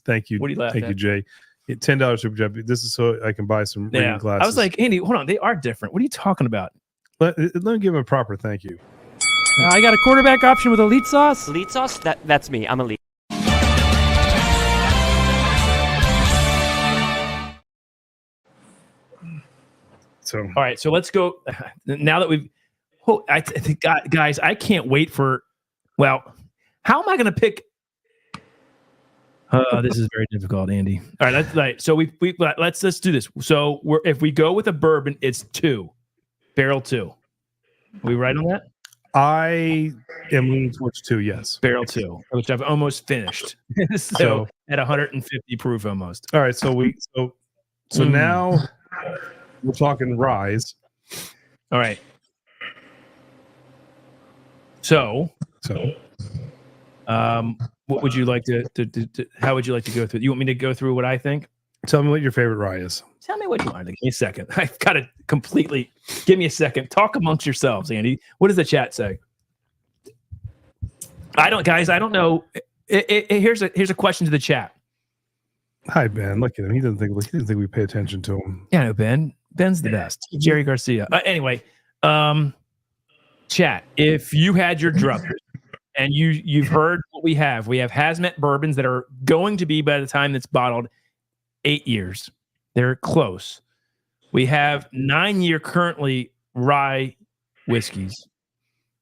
Thank you. What do you laugh Thank at? you, Jay. $10 super chat. This is so I can buy some reading glasses. I was like, Andy, hold on. They are different. What are you talking about? Let me give him a proper thank you. I got a quarterback option with elite sauce. Elite sauce? That's me. I'm elite. So all right, so let's go. Now that we've, I think, guys, I can't wait for. Well, how am I going to pick? This is very difficult, Andy. All right, so let's do this. So if we go with a bourbon, it's 2, barrel 2. Are we right on that? I am leaning towards 2. Yes, barrel 2, which I've almost finished. so at 150 proof almost. All right, so now we're talking rise. All right. So, what would you like to how would you like to go through? You want me to go through what I think? Tell me what your favorite rye is. Tell me what you want. Give me a second. I've got to give me a second. Talk amongst yourselves, Andy. What does the chat say? I don't know. Here's a question to the chat. Hi, Ben. Look at him. He didn't think we pay attention to him. Yeah, no, Ben. Ben's the best. Jerry Garcia. Anyway, chat. If you had your druthers and you've heard what we have hazmat bourbons that are going to be, by the time it's bottled, 8 years. They're close. We have 9-year currently rye whiskeys.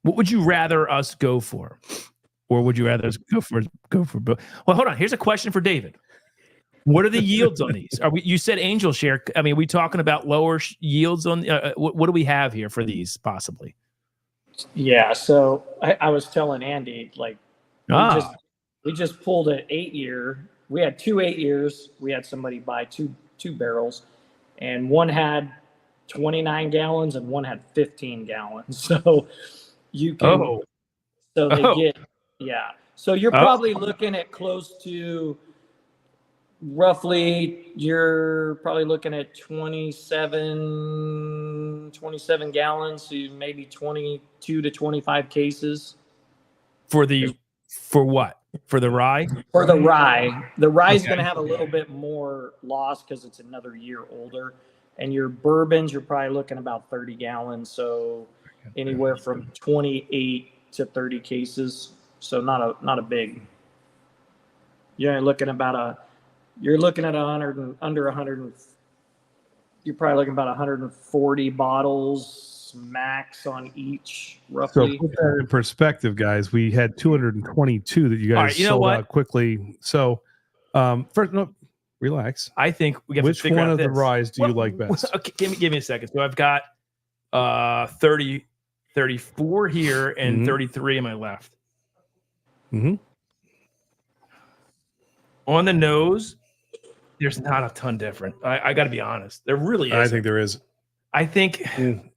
What would you rather us go for? Or would you rather us go for both? Well, hold on. Here's a question for David. What are the yields on these? You said angel share. I mean, are we talking about lower yields on? What do we have here for these possibly? Yeah. So I was telling Andy, like, we just pulled an 8-year. We had 2 8 years. We had somebody buy two barrels, and one had 29 gallons and one had 15 gallons. So you can. So they get. Yeah. So you're probably looking at close to. Roughly, you're probably looking at 27 gallons, so maybe 22 to 25 cases. For what? For the rye? For the rye. The rye is going to have a little bit more loss because it's another year older. And your bourbons, you're probably looking about 30 gallons, so anywhere from 28 to 30 cases. So not a big. You're looking at 100 and under 100. You're probably looking about 140 bottles max on each, roughly. So put that in perspective, guys. We had 222 that you guys sold out quickly. So first, no, relax. I think we have which to figure one out of this. the ryes do you like best? Okay, give me a second. So I've got 34 here and 33 in my left. Mm-hmm. On the nose, there's not a ton different. I got to be honest. There really is. I think there is. I think.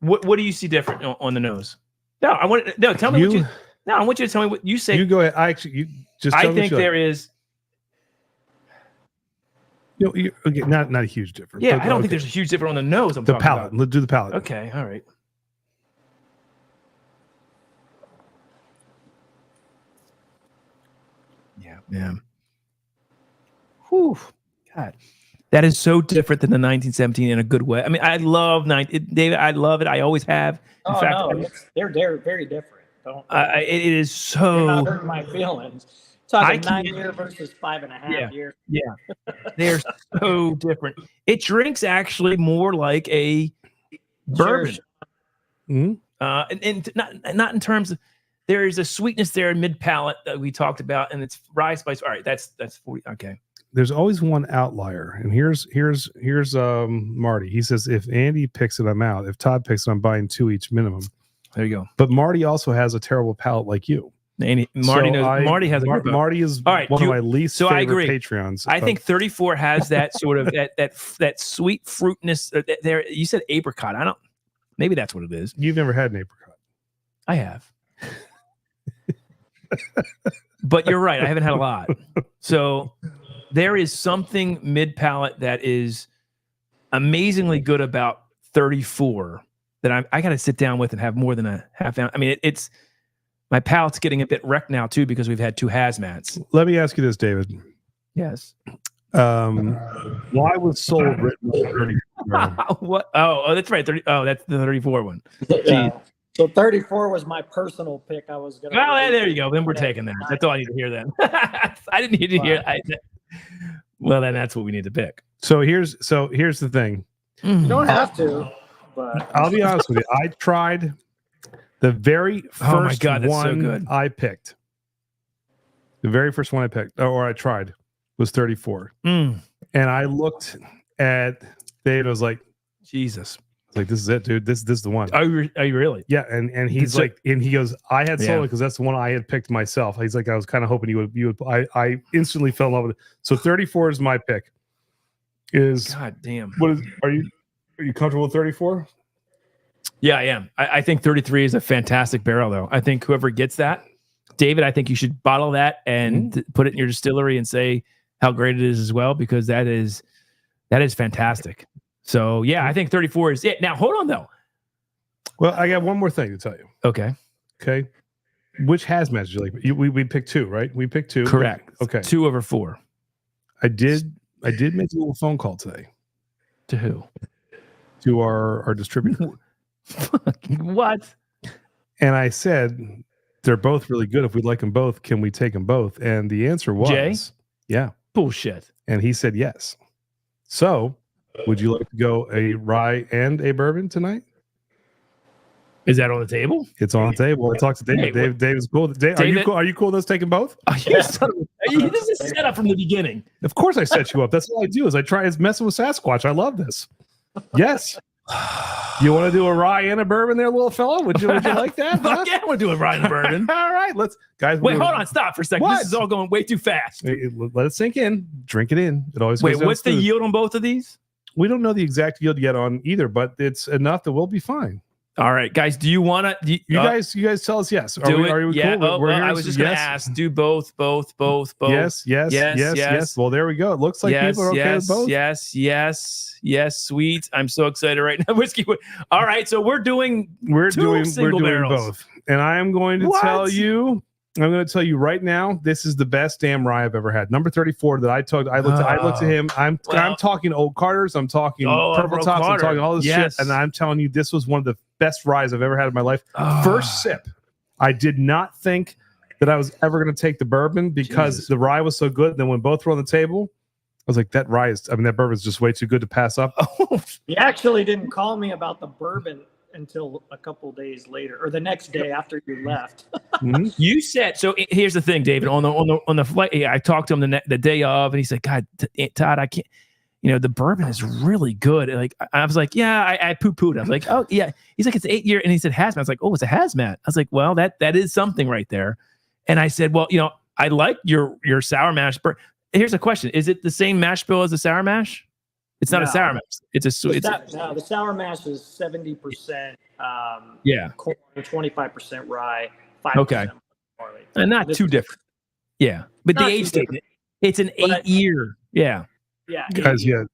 What do you see different on the nose? Tell me what you. No, I want you to tell me what you say. You go ahead. I think there is. Okay, not a huge difference. Yeah, I don't think there's a huge difference on the nose. The palate. Let's do the palate. Okay, all right. Yeah, man. Whew. God, that is so different than the 1917 in a good way. I mean, I love David. I love it. I always have. In fact, they're very different. It is so. You're not hurting my feelings. Talking 9 year versus 5.5 year. Yeah, they're so different. It drinks actually more like a bourbon. Mm-hmm. And not in terms of. There is a sweetness there in mid palate that we talked about, and it's rye spice. All right, that's 40. Okay. There's always one outlier, and here's Marty. He says if Andy picks it, I'm out. If Todd picks it, I'm buying 2 each minimum. There you go. But Marty also has a terrible palate like you. Marty has a Marty is all right, one of my least favorite I agree. Patreons. I think 34 has that sort of that sweet fruitness. There, you said apricot. I don't. Maybe that's what it is. You've never had an apricot. I have. But you're right. I haven't had a lot. So there is something mid palate that is amazingly good about 34 that I got to sit down with and have more than a half ounce. I mean, it's my palate's getting a bit wrecked now too because we've had 2 hazmats. Let me ask you this, David. Yes. Why was Soul written on 34? What? Oh, that's right. 30. Oh, that's the 34 one. Yeah. So 34 was my personal pick. I was gonna. Well, there you go. Then we're taking that. That's all I need to hear. Then I didn't need to hear. Well, then that's what we need to pick. So here's the thing. You don't have to, but I'll be honest with you. I tried the very first one so good. I picked. The very first one I picked, or I tried, was 34. And I looked at David. I was like, Jesus. Like, this is it, dude. This is the one. Are you really? Yeah, and he's like, and he goes, I had Solo because that's the one I had picked myself. He's like, I was kind of hoping you would. I instantly fell in love with it. So 34 is my pick. God damn. Are you comfortable with 34? Yeah, I am. I think 33 is a fantastic barrel, though. I think whoever gets that, David, I think you should bottle that and put it in your distillery and say how great it is as well, because that is fantastic. So, yeah, I think 34 is it. Now, hold on, though. Well, I got one more thing to tell you. Okay. Which hazmat did you like? We picked 2, right? We picked 2. Correct. Okay. 2 over 4. I did make a little phone call today. To who? To our distributor. What? And I said, they're both really good. If we'd like them both, can we take them both? And the answer was, Jay? Yeah. Bullshit. And he said yes. So, would you like to go a rye and a bourbon tonight? Is that on the table? It's on the table. I talked to David. Hey, David's cool. Dave, are you cool with us taking both? This is set up from the beginning. Of course I set you up. That's what I do. Is I try as messing with Sasquatch. I love this. Yes. You want to do a rye and a bourbon there, little fella? Would you like that? Fuck yeah, we're doing rye and a bourbon. All right, let's guys. Wait, hold on, stop for a second. What? This is all going way too fast. Let it sink in. Drink it in. It always. Wait, what's the yield on both of these? We don't know the exact yield yet on either, but it's enough that we'll be fine. All right, guys. Do you want to? You guys tell us yes. Are we cool? Well, I was just going to ask. Do both. Yes. Well, there we go. It looks like people are okay with both. Yes. Sweet. I'm so excited right now. Whiskey. All right, so we're doing both, and I am going to tell you. I'm going to tell you right now, this is the best damn rye I've ever had. Number 34 that I took. I looked at him. I'm talking Old Carters. I'm talking Purple Tops. I'm talking all this shit. And I'm telling you, this was one of the best ryes I've ever had in my life. First sip, I did not think that I was ever going to take the bourbon because the rye was so good. And then when both were on the table, I was like, that bourbon is just way too good to pass up. He actually didn't call me about the bourbon until a couple days later, or the next day after you left. You said so. Here's the thing, David. On the flight, I talked to him the day of, and he said, "God, Todd, I can't. The bourbon is really good." Like I was like, "Yeah," I poo-pooed. I was like, "Oh yeah." He's like, "It's 8 year," and he said hazmat. I was like, "Oh, it's a hazmat." I was like, "Well, that is something right there." And I said, "Well, I like your sour mash." Here's a question: is it the same mash bill as the sour mash? It's not a sour mash. It's a sweet. The sour mash is 70%. Corn, 25% rye, 5% barley. And not too different. Yeah, but the age statement. It's an 8 year. Yeah. Guys, yeah.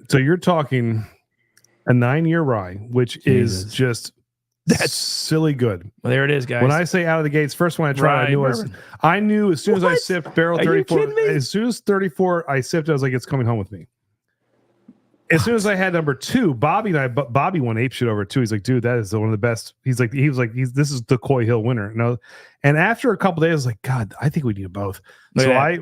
So you're talking a 9-year rye, which is just that's silly good. Well, there it is, guys. When I say out of the gates, first one I tried, I knew as soon as I sipped barrel 34. As soon as 34, I sipped. I was like, it's coming home with me. As soon as I had number 2, Bobby went apeshit over it too. He's like, dude, that is one of the best. He was like, this is the Coy Hill winner. And after a couple days, I was like, God, I think we need both. So I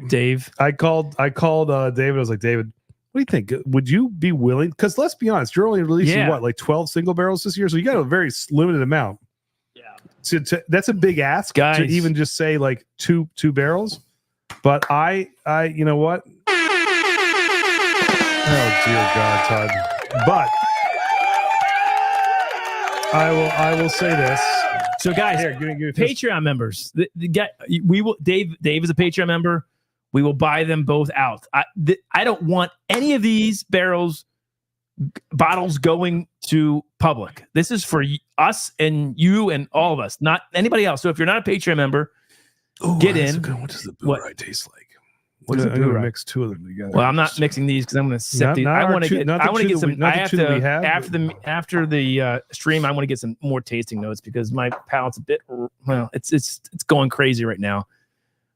called David. I was like, David, what do you think? Would you be willing? Because let's be honest, you're only releasing like 12 single barrels this year, so you got a very limited amount. Yeah, so that's a big ask, guys, to even just say like two barrels. But I, you know what? Oh dear God, Todd. But I will say this. So guys, here, give Patreon members. Dave is a Patreon member. We will buy them both out. I don't want any of these bottles going to public. This is for us and you and all of us, not anybody else. So if you're not a Patreon member, Get in. What does the Boo Rye taste like? What does I'm the Boo gonna Rye? mix two of them together. Well, I'm not mixing these because I'm going to sip these. I want to get some. I have to after the stream. I want to get some more tasting notes because my palate's a bit. Well, it's going crazy right now,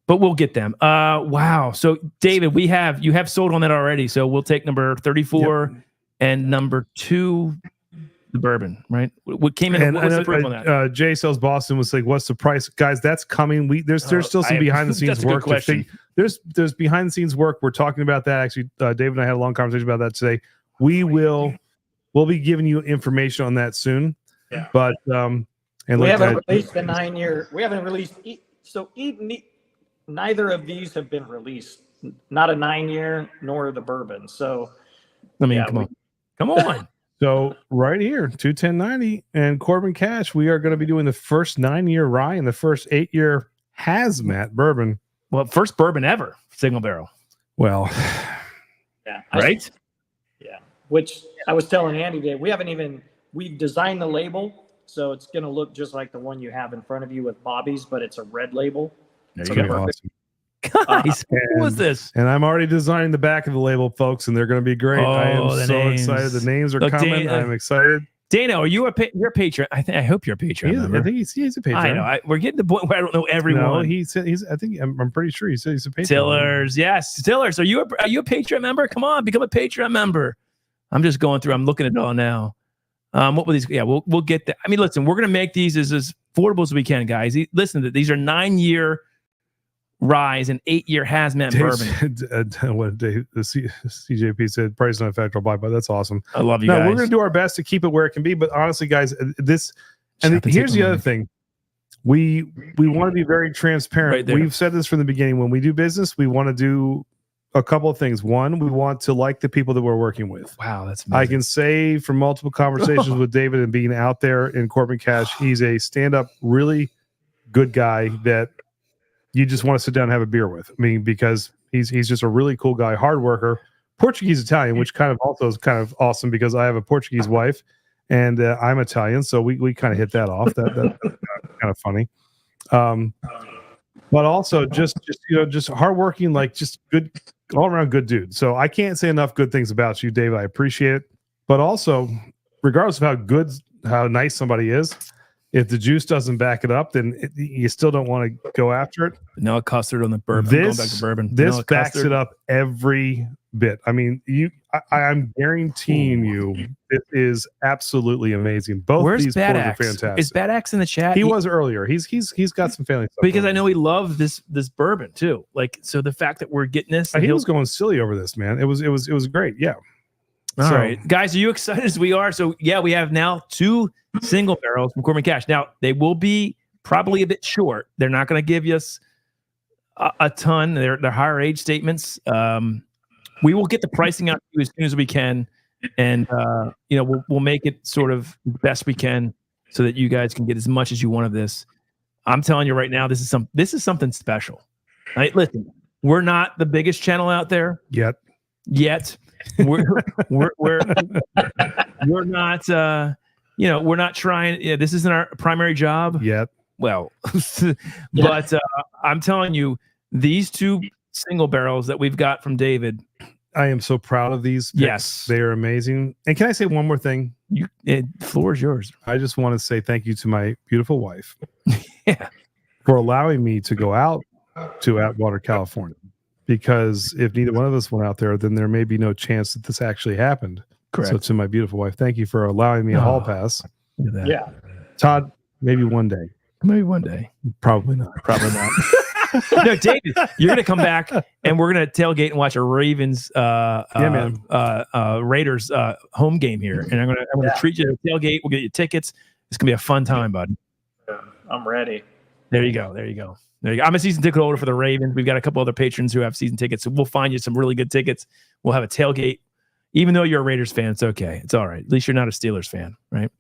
but we'll get them. Wow. So David, you have sold on that already. So we'll take number 34 and number 2. The bourbon, right? What came in? What was the proof on that? Jay Sells Boston was like, "What's the price, guys? That's coming. There's still some behind the scenes work. There's behind the scenes work. We're talking about that. Actually, David and I had a long conversation about that today. We'll be giving you information on that soon. Yeah. But we haven't released the 9-year. We haven't released. So neither of these have been released. Not a 9-year nor the bourbon. So come on. So right here, 21090 and Corbin Cash, we are going to be doing the first 9-year rye and the first 8-year hazmat bourbon. Well, first bourbon ever, single barrel. Well, yeah, right? Yeah. Which I was telling Andy today, we've designed the label, so it's going to look just like the one you have in front of you with Bobby's, but it's a red label. There you go. Awesome. Guys, what was this? And I'm already designing the back of the label, folks, and they're going to be great. I am so excited. The names are coming. I'm excited. Dana, are you you're a patron? I hope you're a patron. I think he's a patron. I know. We're getting to the point where I don't know everyone. No, I'm pretty sure he said he's a patron. Distillers, yes, Distillers. Are you a Patreon member? Come on, become a Patreon member. I'm just going through. I'm looking at it all now. What were these? Yeah, we'll get that. I mean, listen, we're going to make these as affordable as we can, guys. Listen, these are 9-year rise and 8-year hazmat bourbon. What the CJP said, price not a factor, I'll buy, but that's awesome. I love you guys. We're going to do our best to keep it where it can be, but honestly, guys, here's the other thing. We want to be very transparent. Right, we've said this from the beginning. When we do business, we want to do a couple of things. One, we want to like the people that we're working with. Wow, that's amazing. I can say from multiple conversations with David and being out there in Corbin Cash, he's a stand-up, really good guy that you just want to sit down and have a beer with. I mean, because he's just a really cool guy, hard worker, Portuguese Italian, which kind of also is kind of awesome because I have a Portuguese wife and I'm Italian, so we kind of hit that off. That's kind of funny. But also just hardworking, like just good, all around good dude. So I can't say enough good things about you, Dave. I appreciate it. But also, regardless of how nice somebody is, if the juice doesn't back it up, then you still don't want to go after it. No custard on the bourbon. This, going back to bourbon. This backs it up every bit. I mean, I'm guaranteeing you, it is absolutely amazing. Both these pours are fantastic. Is Bad Axe in the chat? He was earlier. He's got some family stuff. Because I know he loved this bourbon too. Like, so the fact that we're getting this, he was going silly over this, man. It was great. Yeah. All right, guys, are you excited as we are? So yeah, we have now 2 single barrels from Corbin Cash. Now they will be probably a bit short. They're not going to give us a ton. They're higher age statements. We will get the pricing out to you as soon as we can, and we'll make it sort of best we can so that you guys can get as much as you want of this. I'm telling you right now, this is something special. Right? Listen, we're not the biggest channel out there yet. We're not we're not trying. Yeah, this isn't our primary job yet. Well, but I'm telling you, these 2 single barrels that we've got from David, I am so proud of these picks. Yes, they are amazing. And can I say one more thing? The floor is yours. I just want to say thank you to my beautiful wife for allowing me to go out to Atwater, California. Because if neither one of us went out there, then there may be no chance that this actually happened. Correct. So to my beautiful wife, thank you for allowing me a hall pass. Look at that. Yeah. Todd, maybe one day. Maybe one day. Probably not. No, David, you're going to come back and we're going to tailgate and watch a Ravens Raiders home game here. And I'm going to treat you to a tailgate. We'll get you tickets. It's going to be a fun time, bud. I'm ready. There you go. I'm a season ticket holder for the Ravens. We've got a couple other patrons who have season tickets, so we'll find you some really good tickets. We'll have a tailgate. Even though you're a Raiders fan, it's okay. It's all right. At least you're not a Steelers fan, right?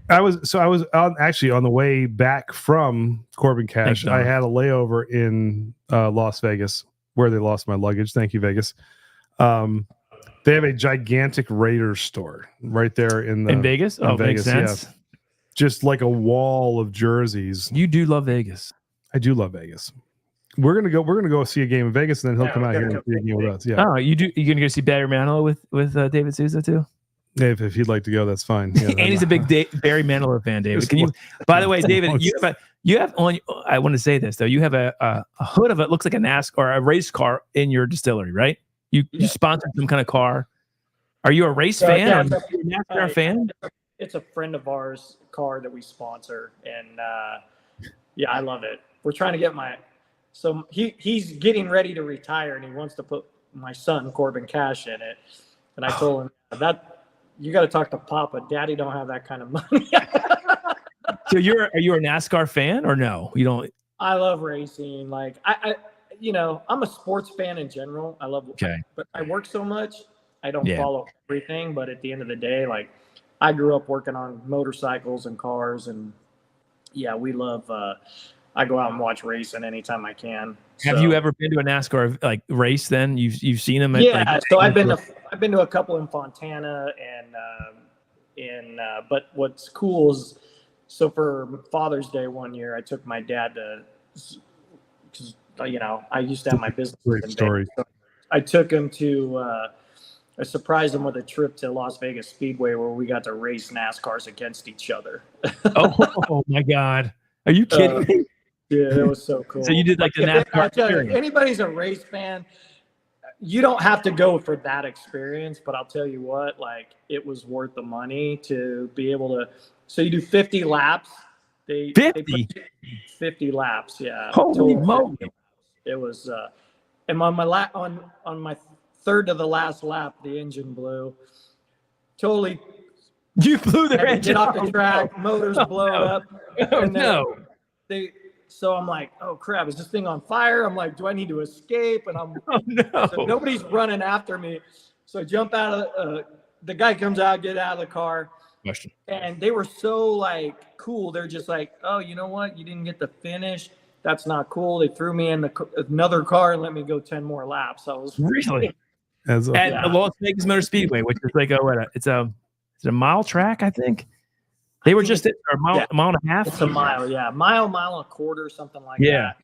I was actually on the way back from Corbin Cash. I had a layover in Las Vegas where they lost my luggage. Thank you, Vegas. They have a gigantic Raiders store right there in Vegas. Vegas, makes sense. Yeah. Just like a wall of jerseys. You do love Vegas. I do love Vegas. We're gonna go see a game in Vegas, and then he'll come out here and see a game with us. Yeah. Oh, you gonna go see Barry Manilow with David Souza too? If he'd like to go, that's fine. Yeah, and he's a big Barry Manilow fan, David. Can you? By the way, David, you have on. I want to say this though. You have a hood of it looks like a NASCAR or a race car in your distillery, right? You sponsored some kind of car. Are you a race fan? Yeah, or are you a NASCAR fan? It's a friend of ours car that we sponsor, and yeah, I love it. We're trying to get so he's getting ready to retire, and he wants to put my son Corbin Cash in it. And I told him that you got to talk to Papa. Daddy don't have that kind of money. So are you a NASCAR fan or no? You don't. I love racing. Like I I'm a sports fan in general. I love. Okay. But I work so much, I don't follow everything. But at the end of the day, like I grew up working on motorcycles and cars, and yeah, we love. I go out and watch racing anytime I can. Have you ever been to a NASCAR like race? Then you've seen them. So I've been to a couple in Fontana and but what's cool is so for Father's Day one year I took my dad to because I used to have my business. Great story. So I took him to I surprised him with a trip to Las Vegas Speedway where we got to race NASCARs against each other. Oh my God. Are you kidding me? Yeah, that was so cool. So you did like the NASCAR experience. If anybody's a race fan, you don't have to go for that experience, but I'll tell you what, like it was worth the money to be able to. So you do 50 laps. They 50 laps. Yeah. Holy moly! It was, and on my third to the last lap, the engine blew. Totally. You blew their engine get off the track. Motors blow up. Oh, So I'm like, oh crap, is this thing on fire? I'm like, do I need to escape? And so nobody's running after me. So I jump out of the guy comes out, get out of the car. Question. And they were so like cool. They're just like, oh, you know what? You didn't get the finish. That's not cool. They threw me in another car and let me go 10 more laps. I was really at the Las Vegas Motor Speedway, which is like it's a mile track, I think. They were just a mile and a half. It's a mile, yeah, mile and a quarter, something like that.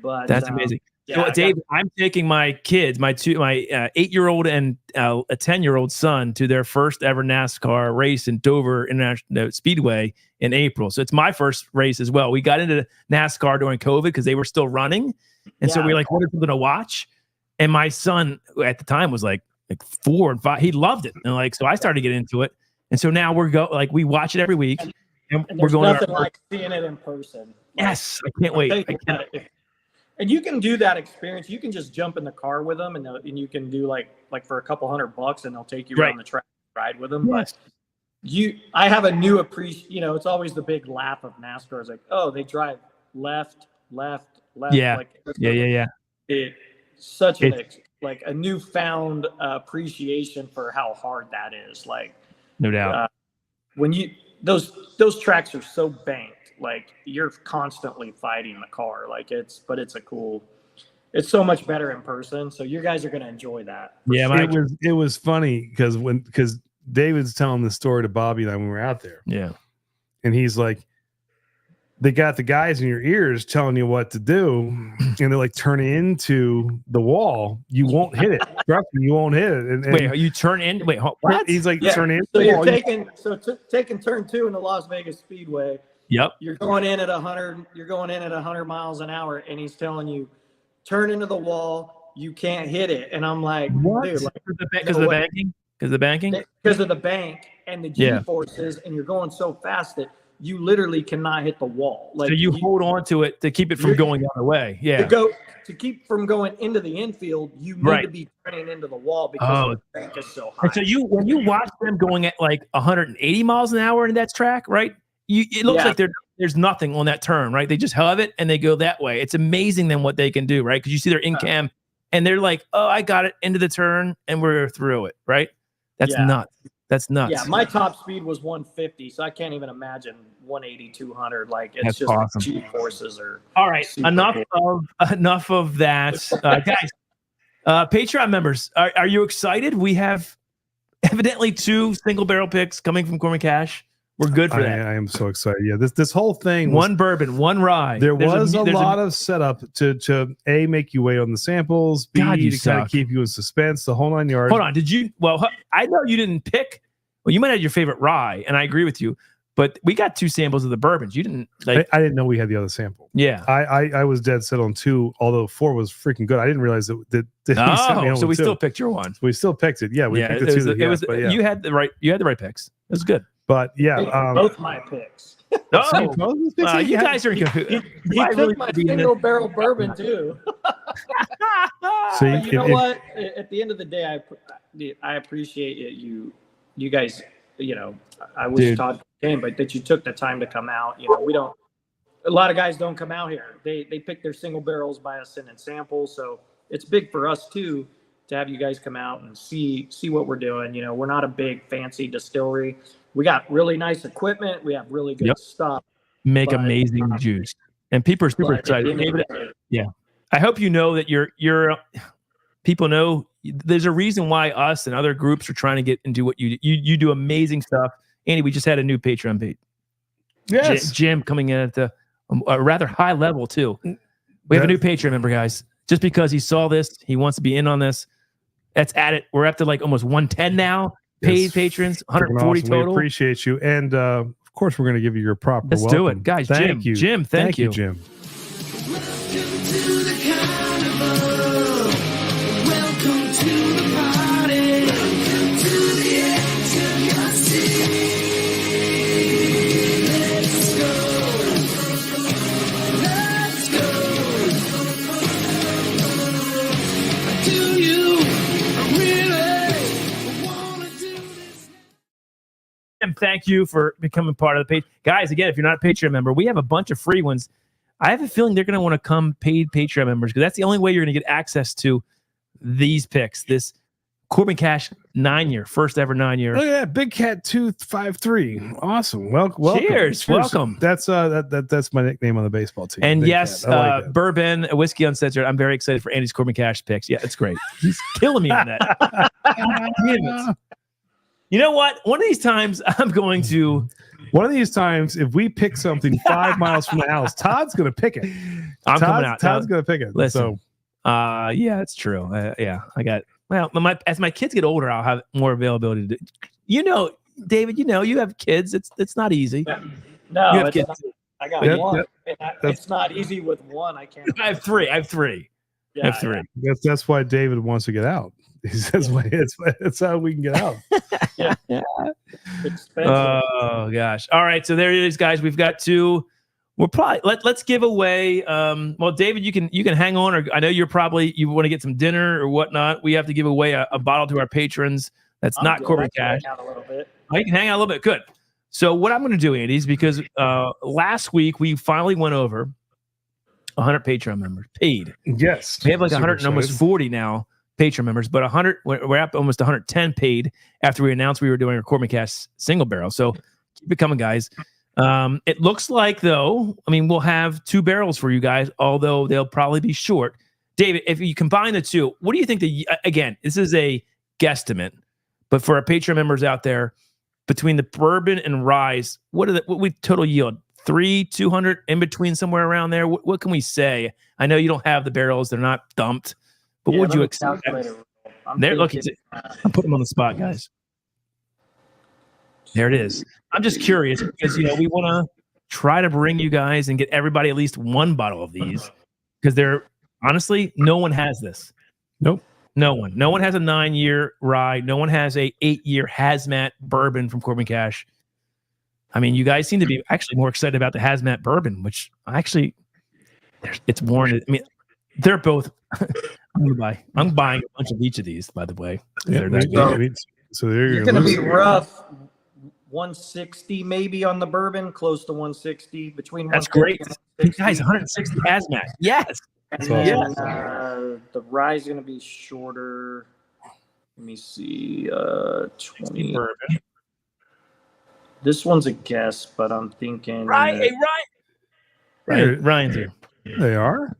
But that's amazing. So, Dave, I'm taking my kids, my 8-year-old and a 10-year-old son, to their first ever NASCAR race in Dover International Speedway in April. So it's my first race as well. We got into NASCAR during COVID because they were still running, and so we were like, "What is something to watch?" And my son at the time was like 4 and 5. He loved it, and so I started to get into it. And so now we watch it every week, and we're going. Nothing like seeing it in person. Yes, I can't wait. And you can do that experience. You can just jump in the car with them, and you can do like for a couple $100, and they'll take you around the track, ride with them. Yes. But I have a new appreciation. It's always the big laugh of NASCAR. It's like, oh, they drive left. Yeah, yeah. It's such a newfound appreciation for how hard that is. Like. No doubt. When those tracks are so banked, like you're constantly fighting the car. Like it's so much better in person. So you guys are going to enjoy that. Yeah, it was funny because David's telling the story to Bobby and I when we were out there. Yeah, and he's like, they got the guys in your ears telling you what to do, and they're like turning into the wall. You won't hit it. Trust me, you won't hit it. And wait, you turn in? Wait, what? He's like, turn in. So you're taking turn 2 in the Las Vegas Speedway. Yep. You're going in at 100. You're going in at 100 miles an hour, and he's telling you, turn into the wall. You can't hit it. And I'm like, what? Dude, because of the banking? Because of the banking? Because of the bank and the G-forces, and you're going so fast that you literally cannot hit the wall. Like so you hold on to it to keep it from going the other way. Yeah. To keep from going into the infield, you need to be turning into the wall because the bank is so high. And so when you watch them going at like 180 miles an hour in that track, right? It looks like there's nothing on that turn, right? They just have it and they go that way. It's amazing then what they can do, right? Because you see their in cam and they're like, oh, I got it into the turn and we're through it, right? That's nuts. That's nuts. Yeah, my top speed was 150, so I can't even imagine 180, 200. Like it's just awesome. G-forces are. All right, enough of that, guys. Patreon members, are you excited? We have evidently 2 single barrel picks coming from Corbin Cash. We're good for that. I am so excited. Yeah, this whole thing. One bourbon, one rye. There's a lot of setup to A, make you wait on the samples, B, God, to kind of keep you in suspense, the whole 9 yards. Hold on. Did you? Well, I know you didn't pick. Well, you might have your favorite rye, and I agree with you. But we got 2 samples of the bourbons. You didn't like. I didn't know we had the other sample. Yeah, I was dead set on 2, although 4 was freaking good. I didn't realize that. So we still picked your one. We still picked it. Yeah, we picked the 2 that he had, but yeah. You had the right picks. It was good. But yeah, both my picks. You guys are in cahoots. He took my single barrel bourbon too. See, you know what? At the end of the day, I appreciate it. You guys. I wish Todd came, but that you took the time to come out. We don't. A lot of guys don't come out here. They pick their single barrels by us and sample. So it's big for us too to have you guys come out and see what we're doing. We're not a big fancy distillery. We got really nice equipment. We have really good stuff. Make amazing juice, and people are super excited. Yeah, I hope you know that you're. People know there's a reason why us and other groups are trying to get and do what you do. You do amazing stuff. Andy, we just had a new Patreon page. Yes, Jim coming in at a rather high level too. We have a new Patreon member, guys. Just because he saw this, he wants to be in on this. That's at it. We're up to like almost 110 now. Paid patrons, 140 awesome. total. We appreciate you, and of course, we're going to give you your proper welcome. Let's do it, guys. Thank you, Jim. Thank you, Jim. Thank you for becoming part of the page. Guys, again, if you're not a Patreon member, we have a bunch of free ones. I have a feeling they're going to want to come paid Patreon members because that's the only way you're going to get access to these picks. This Corbin Cash 9-year, first ever 9-year. Look at that, Big Cat 253. Awesome. Welcome. Cheers. Welcome. That's that's my nickname on the baseball team. And Big yes, like bourbon, whiskey uncensored. I'm very excited for Andy's Corbin Cash picks. Yeah, it's great. He's killing me on that. You know what? One of these times I'm going to. One of these times, if we pick something 5 miles from the house, Todd's going to pick it. Coming out. Todd's going to pick it. Listen, yeah, it's true. I got. Well, as my kids get older, I'll have more availability to. David. You have kids. It's not easy. No, you have kids. I got one. It's not easy with one. I can't. I have three. Yeah, I have three. That's why David wants to get out. It's how we can get out. Yeah. Oh gosh. All right. So there it is, guys. We've got 2. We're probably let's give away. Well, David, you can hang on, or I know you want to get some dinner or whatnot. We have to give away a bottle to our patrons. That's not Corbin Cash. Hang out a little bit. Oh, you can hang out a little bit. Good. So what I'm going to do, Andy, is because last week we finally went over 100 Patreon members paid. Yes. We have like 100 and almost 40 now. Patreon members, but 100, we're up almost 110 paid after we announced we were doing a Corbin Cash single barrel. So keep it coming, guys. It looks like, though, we'll have 2 barrels for you guys, although they'll probably be short. David, if you combine the 2, what do you think? Again, this is a guesstimate, but for our Patreon members out there, between the bourbon and rye, what we total yield? 200 in between, somewhere around there. What can we say? I know you don't have the barrels; they're not dumped. But what would you expect? I'm putting them on the spot, guys. There it is. I'm just curious because we want to try to bring you guys and get everybody at least one bottle of these because they're honestly, no one has this. Nope. No one. No one has a 9-year rye. No one has a 8-year hazmat bourbon from Corbin Cash. You guys seem to be actually more excited about the hazmat bourbon, which actually it's warranted. They're both. I'm buying a bunch of each of these, by the way. Yeah, so you're going to be rough. 160 maybe on the bourbon, close to 160 between. That's great, guys. 160 hazmat. Yes. And then, the rye is going to be shorter. Let me see. 20 bourbon. This one's a guess, but I'm thinking. Ryan's here. They are.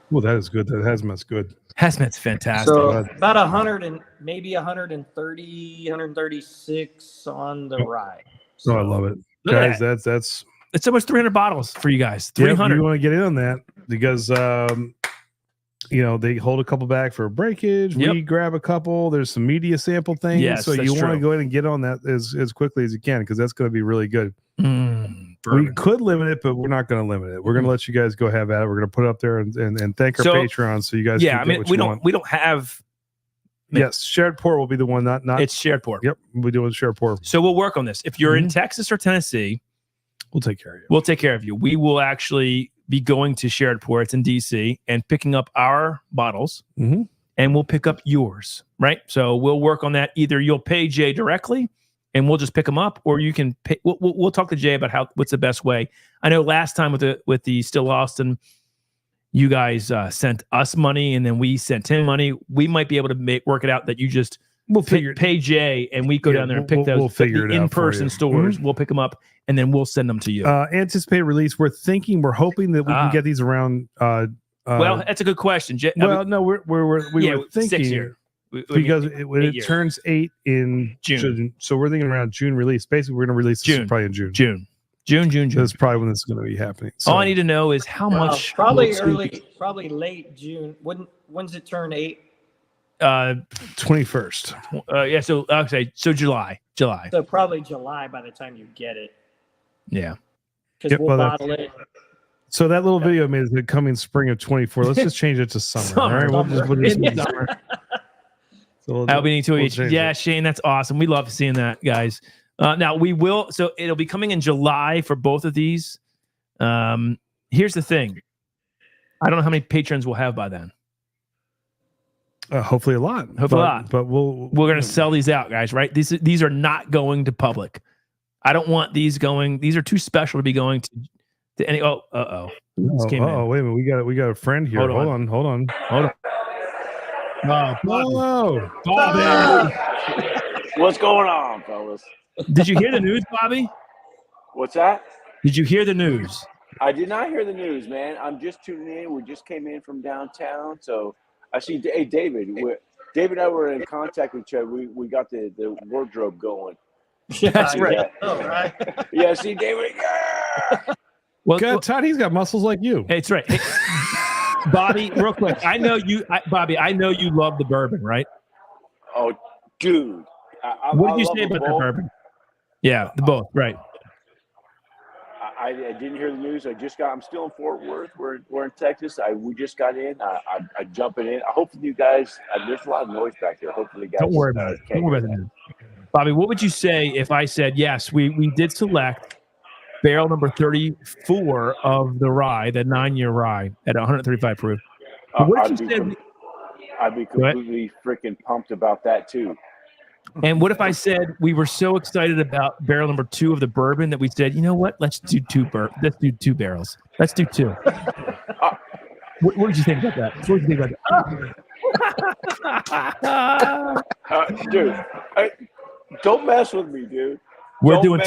Well, that is good. That hazmat's good. Hazmat's fantastic. So about 100 and maybe 130, 136 on the rye. So I love it, guys. That's it's almost 300 bottles for you guys. 300. You want to get in on that because they hold a couple back for a breakage. We grab a couple. There's some media sample things. Yes, so you want to go ahead and get on that as quickly as you can because that's going to be really good. We could limit it, but we're not going to limit it. We're going to let you guys go have at it. We're going to put it up there and thank our Patreon so you guys. Yeah, can get what you want. We don't have. Yes, shared pour will be the one. Not it's shared pour. Yep, we're doing shared pour. So we'll work on this. If you're in Texas or Tennessee, we'll take care of you. We'll take care of you. We will actually be going to shared pour. It's in DC and picking up our bottles, and we'll pick up yours. Right. So we'll work on that. Either you'll pay Jay directly, and we'll just pick them up, or you can pay. We'll talk to Jay about what's the best way. I know last time with the Still Austin, you guys sent us money, and then we sent him money. We might be able to work it out that you just pay Jay, and we go down there and pick those. We'll figure it out in-person stores. We'll pick them up, and then we'll send them to you. Anticipated release. We're hoping that we can get these around. Well, that's a good question. We were thinking 6 years. Because it turns 8 in June. So we're thinking around June release. Basically, we're going to release this probably in June. June. That's probably when this is going to be happening. So, all I need to know is how much. Probably late June. When's it turn 8? 21st. So July. So probably July by the time you get it. Yeah. Because we'll bottle it. So that little video made it coming spring of 24. Let's just change it to summer. All right, we'll just summer. So I'll be to each. Yeah, Shane, that's awesome. We love seeing that, guys. Now we will. So it'll be coming in July for both of these. Here's the thing. I don't know how many patrons we'll have by then. Hopefully a lot. But we're gonna sell these out, guys. Right? These are not going to public. I don't want these going. These are too special to be going to any. Wait a minute. We got a friend here. Hold on. Hello, Bobby. What's going on, fellas? Did you hear the news, Bobby? What's that? Did you hear the news? I did not hear the news, man. I'm just tuning in. We just came in from downtown, so I see. Hey, David. David and I were in contact with each other. We got the wardrobe going. Yeah, that's right. Oh, right. Yeah, see, David. Yeah. Well, Todd, he's got muscles like you. Hey, it's right. Hey, Bobby, real quick. I know you love the bourbon, right? Oh, dude. What did you say about the bourbon? Yeah, the both, right. I didn't hear the news. I'm still in Fort Worth. We're in Texas. We just got in. I jumping in. Hopefully you guys, there's a lot of noise back there. Hopefully you guys. Don't worry about it. Don't worry about the news. Bobby, what would you say if I said, yes, we did select barrel number 34 of the rye, the 9-year rye at 135 proof. I'd be completely freaking pumped about that too. And what if I said we were so excited about barrel number 2 of the bourbon that we said, you know what? Let's do 2 barrels. Let's do 2. What did you think about that? What did you think about that? Dude, don't mess with me, dude. We're doing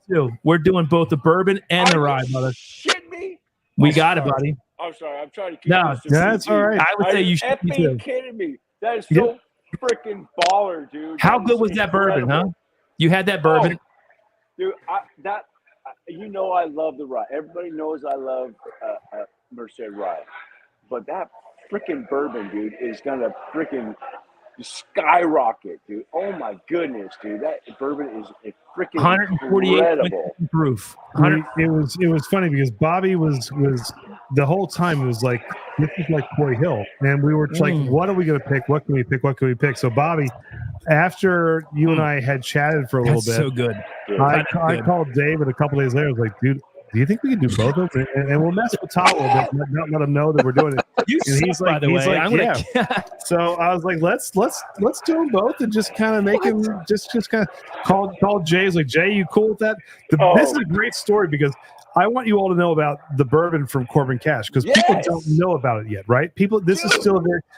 2. We're doing both the bourbon and the rye, brother. Shit me? We got it, buddy. I'm sorry. I'm trying to keep No, that's all right. I would say you should be too. Kidding me. That is so freaking baller, dude. How good was that bourbon, huh? You had that bourbon? Dude, I love the rye. Everybody knows I love Merced rye. But that freaking bourbon, dude, is going to freaking skyrocket, dude. Oh my goodness, dude. That bourbon is freaking 148 proof. It was funny because Bobby was the whole time it was like, this is like Coy Hill. And we were like, what are we going to pick? What can we pick? So Bobby, after you and I had chatted for a little bit. So good. I called David a couple days later. I was like, dude, do you think we can do both of them? And we'll mess with Todd a little bit, not let him know that we're doing it. And he's like, yeah. So I was like, let's do them both and just kind of make him just kind of call Jay. He's like, Jay, you cool with that? This is a great story because I want you all to know about the bourbon from Corbin Cash because people don't know about it yet, right? This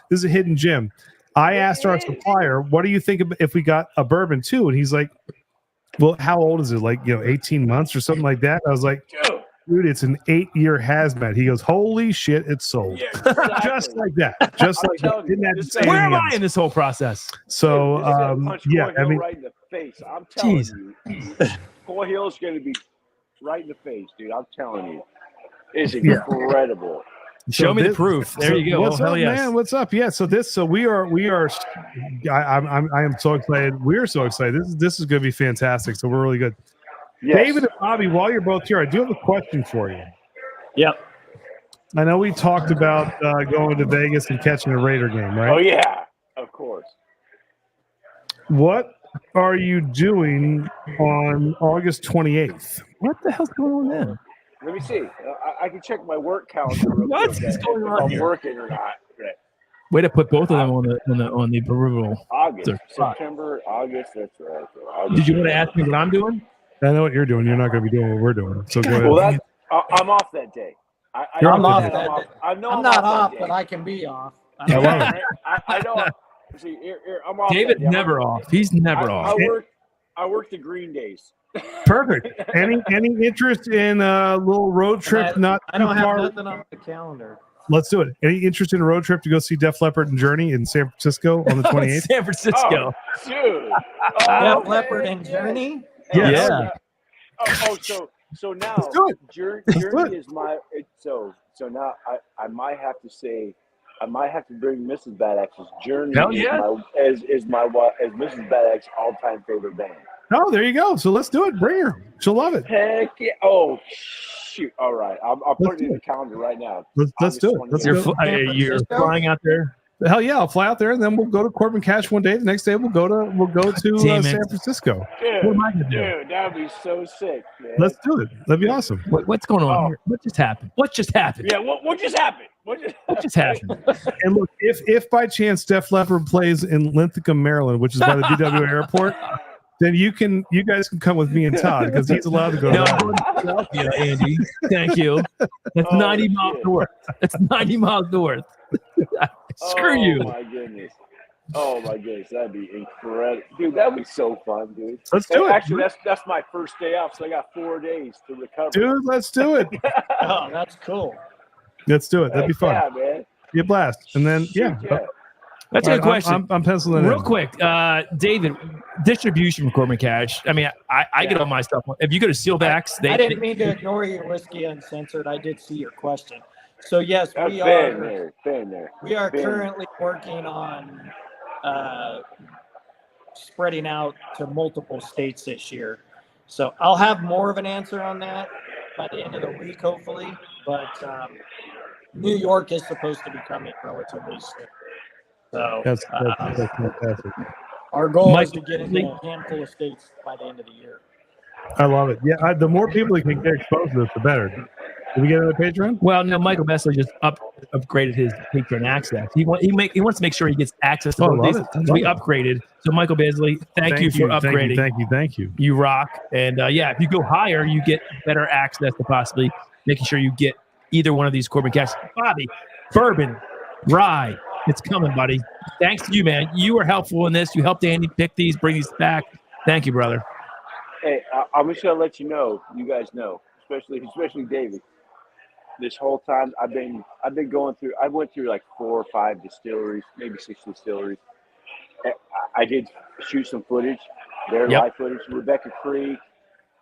is a hidden gem. I asked our supplier, what do you think if we got a bourbon too? And he's like, well, how old is it? Like, 18 months or something like that. I was like, dude, it's an 8-year hazmat. He goes, holy shit, it's sold. Yeah, exactly. Just like that. Where am I in this whole process? So, I mean, face. I'm telling Jeez. you. Four Hill's going to be right in the face, dude. I'm telling you. It's incredible. Show me the proof. There you go. What's Oh, hell up, yes. man? What's up? Yeah. So we are. I am so excited. We're so excited. This is going to be fantastic. So we're really good. Yes. David and Bobby, while you're both here, I do have a question for you. Yep. I know we talked about going to Vegas and catching a Raider game, right? Oh, yeah. Of course. What are you doing on August 28th? What the hell's going on then? Let me see. I can check my work calendar. Real What quick, is going if on I'm here? working or not. Right. Way to put both of them on the peripheral. August, Spot. September, August. That's right. August. Did you want to ask me what I'm doing? I know what you're doing. You're not going to be doing what we're doing. So go ahead. Well, I'm off that day. You're I'm off that that I'm day. I know I'm I'm not off, off, that but day. I can be off. I love it. I know. See, here, I'm off. David's that day. never off. He's never off. I work the green days. Perfect. Any interest in a little road trip? I don't too have far? nothing on the calendar. Let's do it. Any interest in a road trip to go see Def Leppard and Journey in San Francisco on the 28th? San Francisco. Oh, dude. Def Leppard and Journey. Yes. Yeah. So now Let's do it. Journey is my. So now I might have to say. I might have to bring Mrs. Bad Axe's Journey Hell yeah. as Mrs. Bad Axe's all-time favorite band. Oh, there you go. So let's do it. Bring her. She'll love it. Heck yeah! Oh shoot! All right, I'll put Let's it in do the calendar right now. Let's do it. Let's August go. 28th. You're flying out there. Hell yeah, I'll fly out there and then we'll go to Corbin Cash one day. The next day we'll go to Damn it. San Francisco. Dude, What am I gonna do? dude, that'd be so sick, man. Let's do it. That'd be awesome. What's going on Oh. here? What just happened? What just happened? Yeah, what just happened? What just happened? And look, if by chance Def Leppard plays in Linthicum, Maryland, which is by the DW airport, then you guys can come with me and Todd because he's allowed to go. No, to I'm going to Philadelphia, Andy. Thank you. That's Oh, 90 miles shit. north. That's 90 miles north. Screw you. Oh my goodness, that'd be incredible, dude. That'd be so fun, dude. Let's do it. Actually, that's my first day off, so I got 4 days to recover. Dude, let's do it. Oh, that's cool. Let's do it. That'd be fun. Yeah, man. Be a blast. And then Shoot, That's a good question. I'm penciling it Real in. quick, David, distribution from Corbin Cash. I mean, I get all my stuff. If you go to Sealbacks, I didn't mean to ignore your Whiskey Uncensored. I did see your question. So yes, we are. Been there. We are currently working on spreading out to multiple states this year. So I'll have more of an answer on that by the end of the week, hopefully. But New York is supposed to be coming relatively soon. So That's fantastic. our goal Mike, is to get into a handful of states by the end of the year. I love it. Yeah, the more people that can get exposed to this, the better. Did we get another Patreon? Well, no, Michael Besley just upgraded his Patreon access. He wants to make sure he gets access to both these. So we upgraded. So Michael Besley, thank you for upgrading. Thank you. You rock. And yeah, if you go higher, you get better access to possibly making sure you get either one of these Corbin Cash. Bobby, bourbon, rye. It's coming, buddy. Thanks to you, man. You were helpful in this. You helped Andy pick these, bring these back. Thank you, brother. Hey, I'm just gonna let you know. You guys know, especially David. This whole time I've been going through. I went through like 4 or 5 distilleries, maybe 6 distilleries. I did shoot some footage, their live footage, Rebecca Creek.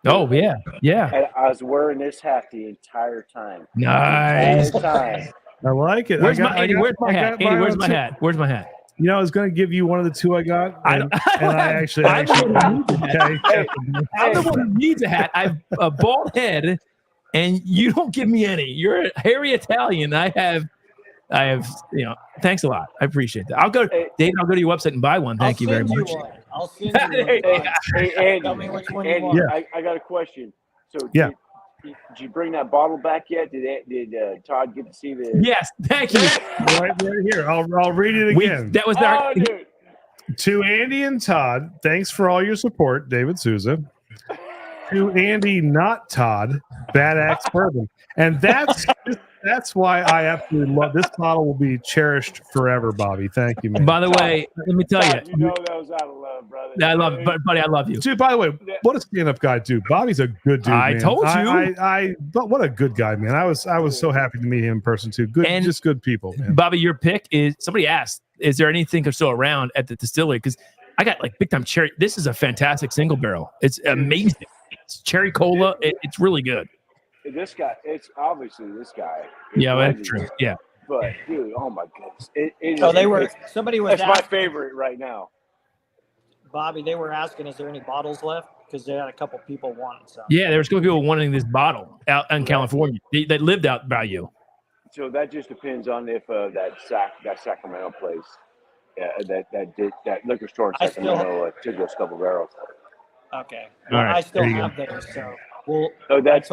Oh yeah. And I was wearing this hat the entire time. Nice. The entire time. I like it. Where's my hat? Andy, where's my hat? Where's my hat? You know, I was going to give you one of the 2 I got, and I actually. I'm the one who needs a hat. I have a bald head, and you don't give me any. You're a hairy Italian. I have. Thanks a lot. I appreciate that. David. I'll go to your website and buy one. Thank you very much. I'll send you one. Hey, Andy, Tell me which one you want. Yeah. I got a question. So Yeah. Did you bring that bottle back yet? Did Todd get to see the? Yes, thank you. right here. I'll read it again. That was Oh, dude. To Andy and Todd, thanks for all your support, David Souza. To Andy, not Todd, Bad Axe Bourbon. And that's why I absolutely love this bottle. Will be cherished forever, Bobby. Thank you, man. By the way, let me tell Todd, you. you know that was out of love, brother. I love it, buddy. I love you. Dude, by the way, what a stand-up guy, dude. Bobby's a good dude. I man. told you. But what a good guy, man. I was so happy to meet him in person too. Good, And just good people, man. Bobby, your pick is. Somebody asked, "Is there anything still around at the distillery?" Because I got like big time cherry. This is a fantastic single barrel. It's amazing. It's cherry cola. It's really good. This guy, it's obviously this guy. Yeah, that's true. Yeah. But dude, oh my goodness. Somebody was that's my asking, favorite right now. Bobby, they were asking, is there any bottles left? Because they had a couple people wanting some. Yeah, there was a couple people wanting this bottle out in California. They lived out by you. So that just depends on if that Sacramento place, that liquor store in Sacramento took those couple barrels. Okay. All right, I still there you have those, so we'll. Oh, there's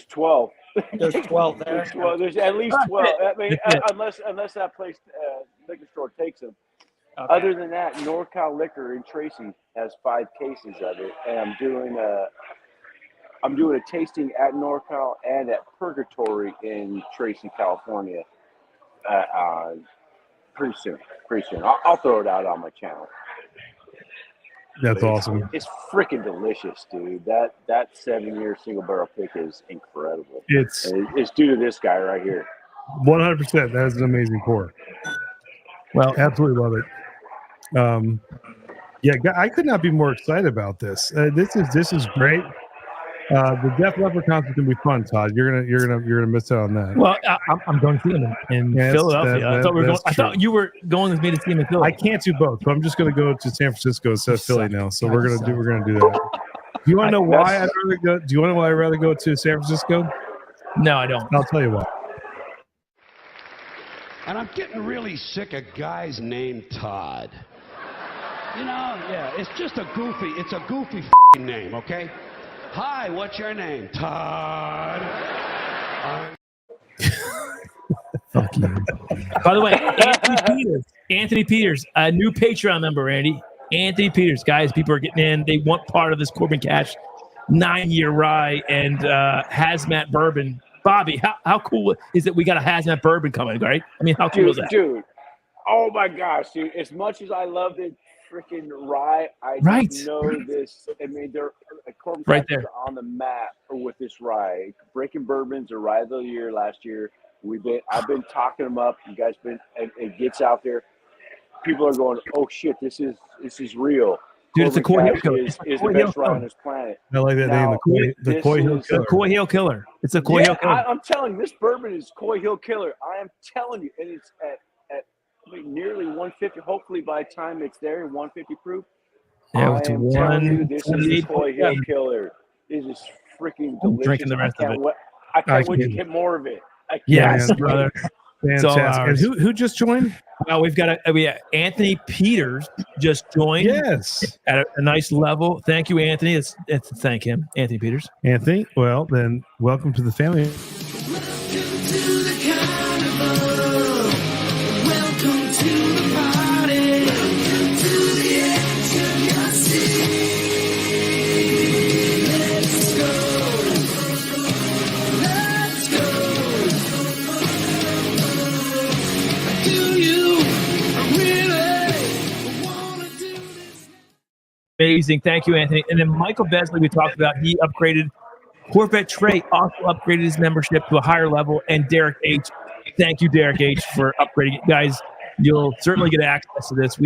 12. There's 12 there. There's at least 12. I mean, unless that place liquor store takes them. Okay. Other than that, NorCal Liquor in Tracy has 5 cases of it, and I'm doing a tasting at NorCal and at Purgatory in Tracy, California. Pretty soon. I'll throw it out on my channel. That's awesome. It's freaking delicious, dude. That 7-year single barrel pick is incredible. It's due to this guy right here. 100%. That is an amazing pour. Well, absolutely love it. Yeah, I could not be more excited about this. This is great. The Def Leppard concert can be fun, Todd. You're gonna miss out on that. Well, I'm going to see him in Philadelphia. I thought you were going with me to see him in Philly. I can't do both, so I'm just going to go to San Francisco instead of Philly now. So we're gonna do that. Do you want to know why I'd rather go? Do you want to know why I'd rather go to San Francisco? No, I don't. I'll tell you why. And I'm getting really sick of guys named Todd. You know, yeah, it's just a goofy f***ing name, okay? Hi, what's your name? Todd. Fuck you. By the way, Anthony Peters, a new Patreon member, Andy. Anthony Peters, guys, people are getting in. They want part of this Corbin Cash 9-year rye and hazmat bourbon. Bobby, how cool is it we got a hazmat bourbon coming, right? I mean, how cool is that? Dude, oh my gosh, dude. As much as I love the freaking rye, I know this. I mean, they're Corbin right Cash there on the map with this rye. Breaking Bourbon's a rye of the year last year. I've been talking them up. You guys it gets out there. People are going, oh shit, this is real. Dude, it's a Coy Hill Killer. Is the best rye on this planet. I like that name, the Coy Hill Killer. The Coy Hill Killer. It's a Coy Hill Killer. I'm telling you, this bourbon is Coy Hill Killer. I am telling you, and it's at nearly 150. Hopefully, by the time it's there, 150 proof. Yeah, it's this is Coy Hill Killer. This is freaking delicious. I'm drinking the rest of it. I can't wait to get more of it. Yes, brother. Fantastic. And who just joined? Well, we have Anthony Peters just joined. Yes, at a nice level. Thank you, Anthony. Let's thank him, Anthony Peters. Anthony, well then, welcome to the family. Welcome to the carnival. Welcome to the party. Welcome to the edge of your seat. Let's go. Let's go. Do you really want to do this? Amazing. Thank you, Anthony. And then Michael Besley, we talked about, he upgraded. Corvette Trey also upgraded his membership to a higher level. And Derek H. Thank you, Derek H., for upgrading it. Guys, you'll certainly get access to this.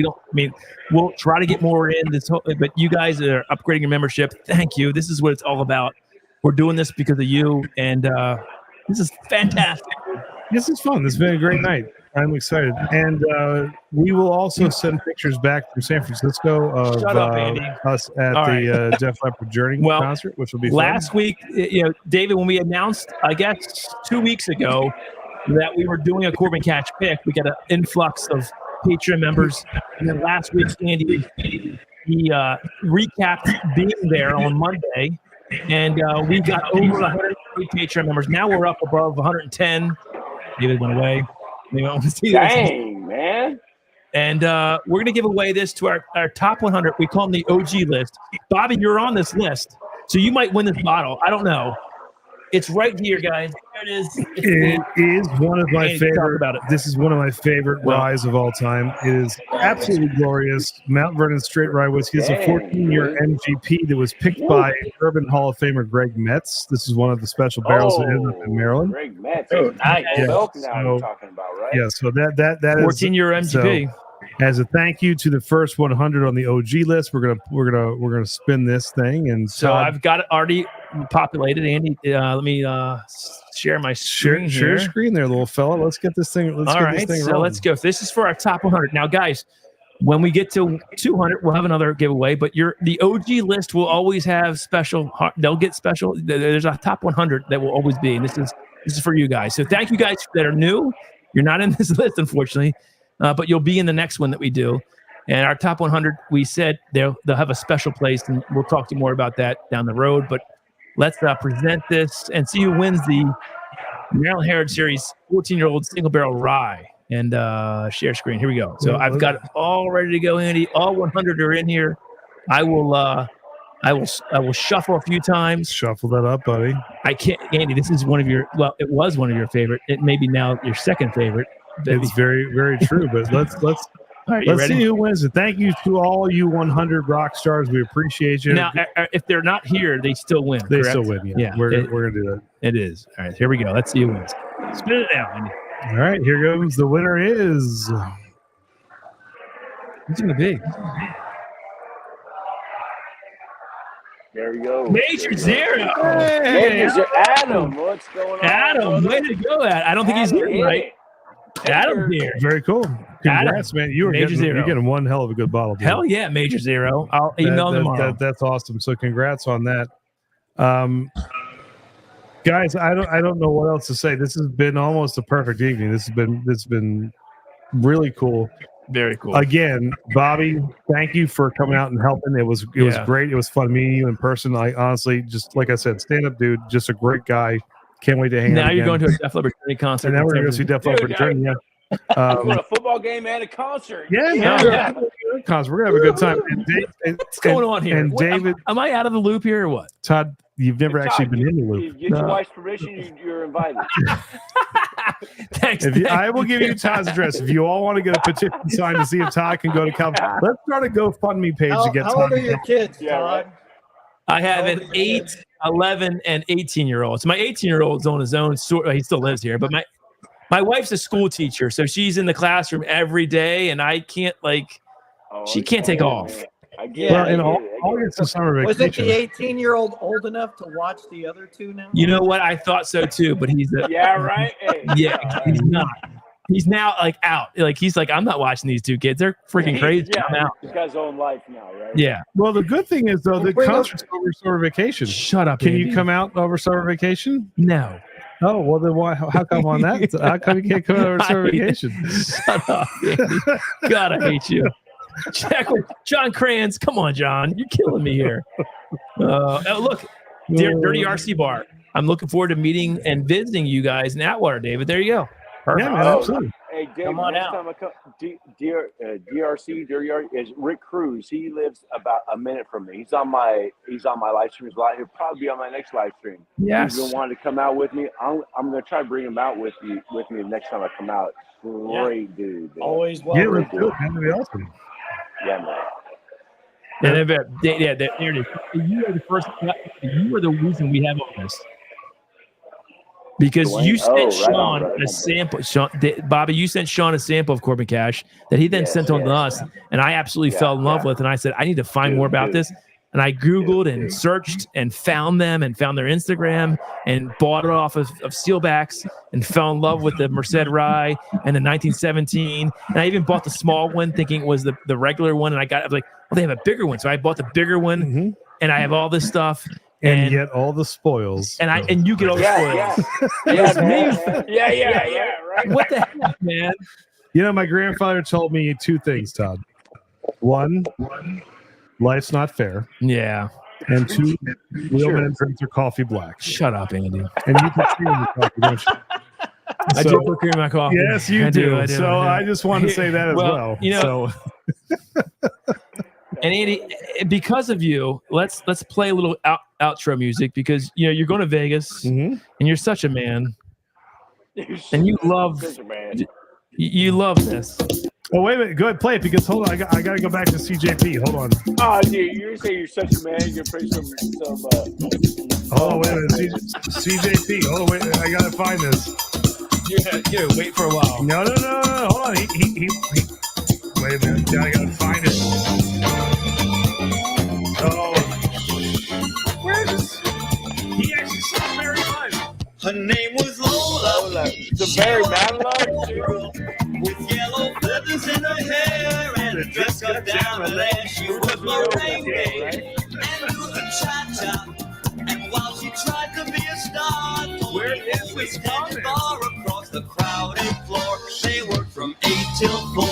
We'll try to get more in this, but you guys are upgrading your membership. Thank you. This is what it's all about. We're doing this because of you. And this is fantastic. This is fun. This has been a great night. I'm excited. And we will also send pictures back from San Francisco of us at the Def Leppard Journey concert, which will be fun. Last week, David, when we announced, I guess 2 weeks ago, that we were doing a Corbin Cash pick, we got an influx of Patreon members. And then last week, Andy, he recapped being there on Monday. And we got over 108 Patreon members. Now we're up above 110. David went away. Dang, man. And we're going to give away this to our top 100. We call them the OG list. Bobby, you're on this list, so you might win this bottle. I don't know. It's right here, guys. There it is. It is one of my favorite. This is one of my favorite ryes of all time. It is absolutely glorious. Mount Vernon Straight Rye Whiskey. It's a 14-year MGP that was picked by Bourbon Hall of Famer Greg Metz. This is one of the special barrels that ended up in Maryland. Greg Metz. Oh, nice. Yeah, Milk now you're talking about, right? Yeah, so that is 14-year MGP. As a thank you to the first 100 on the OG list, we're gonna spin this thing. And So I've got it already populated. Andy, let me share my screen share your here. screen there, little fella. Let's get this thing. Let's All get right, this thing so rolling. let's go. This is for our top 100. Now, guys, when we get to 200, we'll have another giveaway. But the OG list will always have special. They'll get special. There's a top 100 that will always be, and this is for you guys. So thank you guys that are new. You're not in this list, unfortunately, but you'll be in the next one that we do. And our top 100, we said they'll have a special place, and we'll talk to you more about that down the road. But let's present this and see who wins the Maryland Heritage Series 14-year-old single barrel rye. And share screen. Here we go. So I've got it all ready to go, Andy. All 100 are in here. I will shuffle a few times. Shuffle that up, buddy. I can't, Andy. This is one of your. Well, it was one of your favorite. It may be now your second favorite. It's very, very true. But let's All right, let's see who wins it. Thank you to all you 100 rock stars. We appreciate you. Now, if they're not here, they still win. They correct? still win. Yeah, we're gonna do that. It is. All right, here we go. Let's see who wins. Spin it out, Andy. All right, here goes. The winner is. Who's gonna be? There you go. Major Zero. Hey, Adam, what's going on? Adam, way to go, Adam. I don't think he's here, right? Adam's here. Very cool. Congrats, man. You're getting one hell of a good bottle. Dude. Hell yeah, Major Zero. I'll email them tomorrow. That's awesome. So congrats on that. Guys, I don't know what else to say. This has been almost a perfect evening. This has been really cool. Very cool. Again, Bobby, thank you for coming out and helping. It was great. It was fun meeting you in person. I honestly, just like I said, stand up dude, just a great guy. Can't wait to hang out. Now you're going to a Def Leppard concert. And now we're going to go see Def Leppard. Yeah. A football game and a concert. Yeah, man. Yeah. We're going to have a good time. What's going on here? And David, am I out of the loop here or what? Todd, you've never actually been in the loop. You get your wife's permission, you're invited. Thanks. I will give you Todd's address. If you all want to get a petition signed to see if Todd can go to California, let's start a GoFundMe page to get Todd. How old are your kids, Todd? I have an 8, 11, and 18-year-old. So my 18-year-old's on his own. He still lives here, but my wife's a school teacher, so she's in the classroom every day, and I can't she can't take off. Well, in August and summer vacation. Was it the 18-year-old old enough to watch the other two now? You know what? I thought so too, but he's yeah, right. Hey, yeah, he's not. He's now out. He's like, I'm not watching these two kids. They're freaking crazy. Yeah, I'm out. He's got his own life now, right? Yeah. Well, the good thing is though, the concert's over summer vacation. Shut up. Can Andy. you come out over summer vacation? No. Oh well, then why? How come on that? How come you can't come out over summer vacation? Shut up, Andy. God, I hate you. Check with John Kranz. Come on, John. You're killing me here. Look, Dirty RC Bar. I'm looking forward to meeting and visiting you guys in Atwater, David. There you go. Perfect. Yeah, man, absolutely. Hey, Dave, Come on next out. time I come, DRC is Rick Cruz. He lives about a minute from me. He's on my live stream as well. He'll probably be on my next live stream. Yes. He's been wanting to come out with me. I'm going to try to bring him out with me the next time I come out. Great dude. Man. Always Yeah, welcome. let's do it. That'd be awesome. Yeah, man. And there it is. You are the first. You are the reason we have all this. Because you sent Sean a sample. Bobby, you sent Sean a sample of Corbin Cash that he then sent on to us, and I absolutely fell in love with. And I said, I need to find more about this. And I Googled and searched and found them and found their Instagram and bought it off of Steelbacks and fell in love with the Merced Rye and the 1917. And I even bought the small one thinking it was the regular one. And I was like, well, they have a bigger one. So I bought the bigger one and I have all this stuff. And get all the spoils. And you get all the spoils. Yeah, right. What the heck, man? You know, my grandfather told me two things, Todd. One, life's not fair. Yeah. And two, real men drink their coffee black. Shut up, Andy. And you put cream in your coffee, don't you? I do put cream in my coffee. Yes, you do. I do. So I just wanted to say that as well. You know, and Andy, because of you, let's play a little outro music because you're going to Vegas and you're such a man, and you love this. Oh wait a minute, go ahead, play it because hold on, I got to go back to CJP. Hold on. Oh, dude, you're saying you're such a man. You're pretty some. Oh wait a minute, CJP. Hold on, wait, I got to find this. Yeah, wait for a while. No. Hold on. He Wait a minute. Gotta find it. Oh. Where is he actually sang Mary Live? Her name was Lola. The Barry Manilow girl with yellow feathers in her hair and a dress cut down her leg. She was merengue and do the cha-cha. And while she tried to be a star, Where is this standing bar across the crowded floor. They worked from 8 till 4.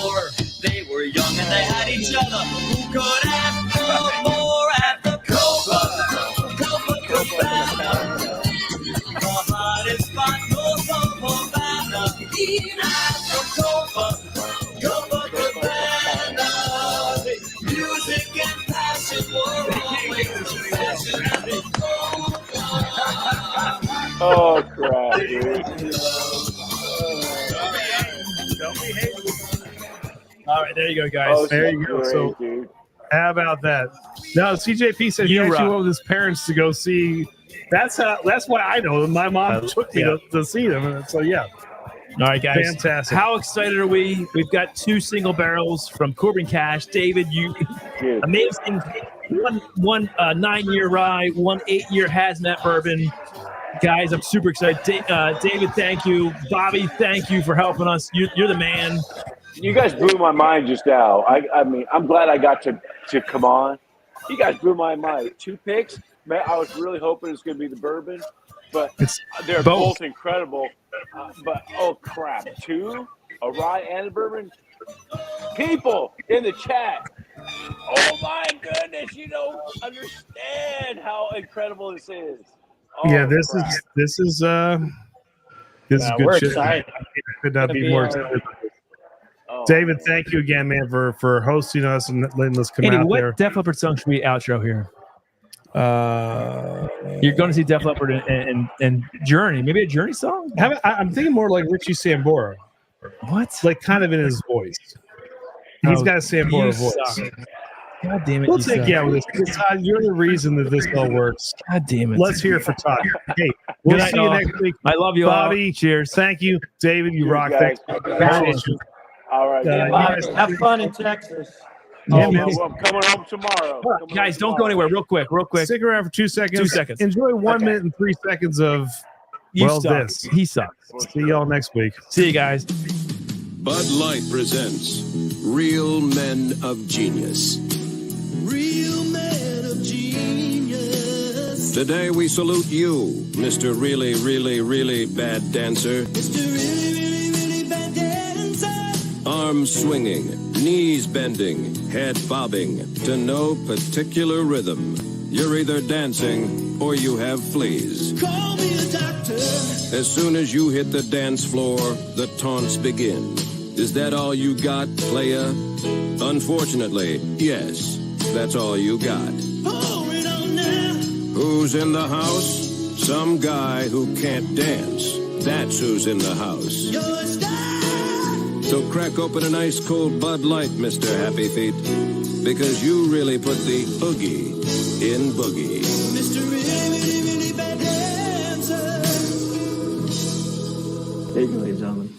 They were young and they had each other. Who could ask for more at the Copacabana? The hottest spot north of Havana. At the Copacabana. Music and passion were always the passion at the Oh crap, dude. All right, there you go, guys. Oh, There you go. great, So, dude. how about that? Now, CJP said he You actually rock. went with his parents to go see. That's why I know them. My mom took me to see them, and so yeah. All right, guys. Fantastic. How excited are we? We've got 2 single barrels from Corbin Cash. David, you Dude. amazing. One 9-year rye, 1 8-year hazmat bourbon. Guys, I'm super excited. David, thank you. Bobby, thank you for helping us. You're the man. You guys blew my mind just now. I mean, I'm glad I got to come on. You guys blew my mind. 2 picks. Man, I was really hoping it's going to be the bourbon, but they're both incredible. But, oh, crap. 2? A rye and a bourbon? People in the chat. Oh, my goodness. You don't understand how incredible this is. Oh, Yeah, this crap. is good We're shit. excited. Could not be more excited. Oh, David, thank you again, man, for hosting us and letting us come Andy, out what there. Def Leppard song should we outro here? You're going to see Def Leppard and Journey. Maybe a Journey song? I'm thinking more like Richie Sambora. What? Like kind of in his voice. He's got a Sambora You voice. suck. God damn it. We'll you take suck. you out with this. Todd, you're the reason that this all works. God damn it. Let's hear it for Todd. Hey, we'll Good night, see you all. next week. I love you Bobby, all. Cheers. Thank you. David, you Cheers, rock. guys. Thanks. All right. Have fun in Texas. I'm coming home tomorrow. Guys, don't go anywhere. Real quick. Stick around for 2 seconds. 2 seconds. Enjoy 1 minute and 3 seconds of You well suck. this. He sucks. See y'all next week. See you guys. Bud Light presents Real Men of Genius. Real man of genius. Today we salute you, Mr. Really, Really, Really Bad Dancer. Mr. Really, really, really bad dancer. Arms swinging, knees bending, head bobbing to no particular rhythm. You're either dancing or you have fleas. Call me a doctor. As soon as you hit the dance floor, the taunts begin. Is that all you got, playa? Unfortunately, yes, that's all you got. Pour it on now. Who's in the house? Some guy who can't dance. That's who's in the house. Your style. So crack open an ice cold Bud Light, Mr. Happy Feet, because you really put the oogie in boogie. Mr. Really, really, really bad dancer. There you go, ladies and gentlemen.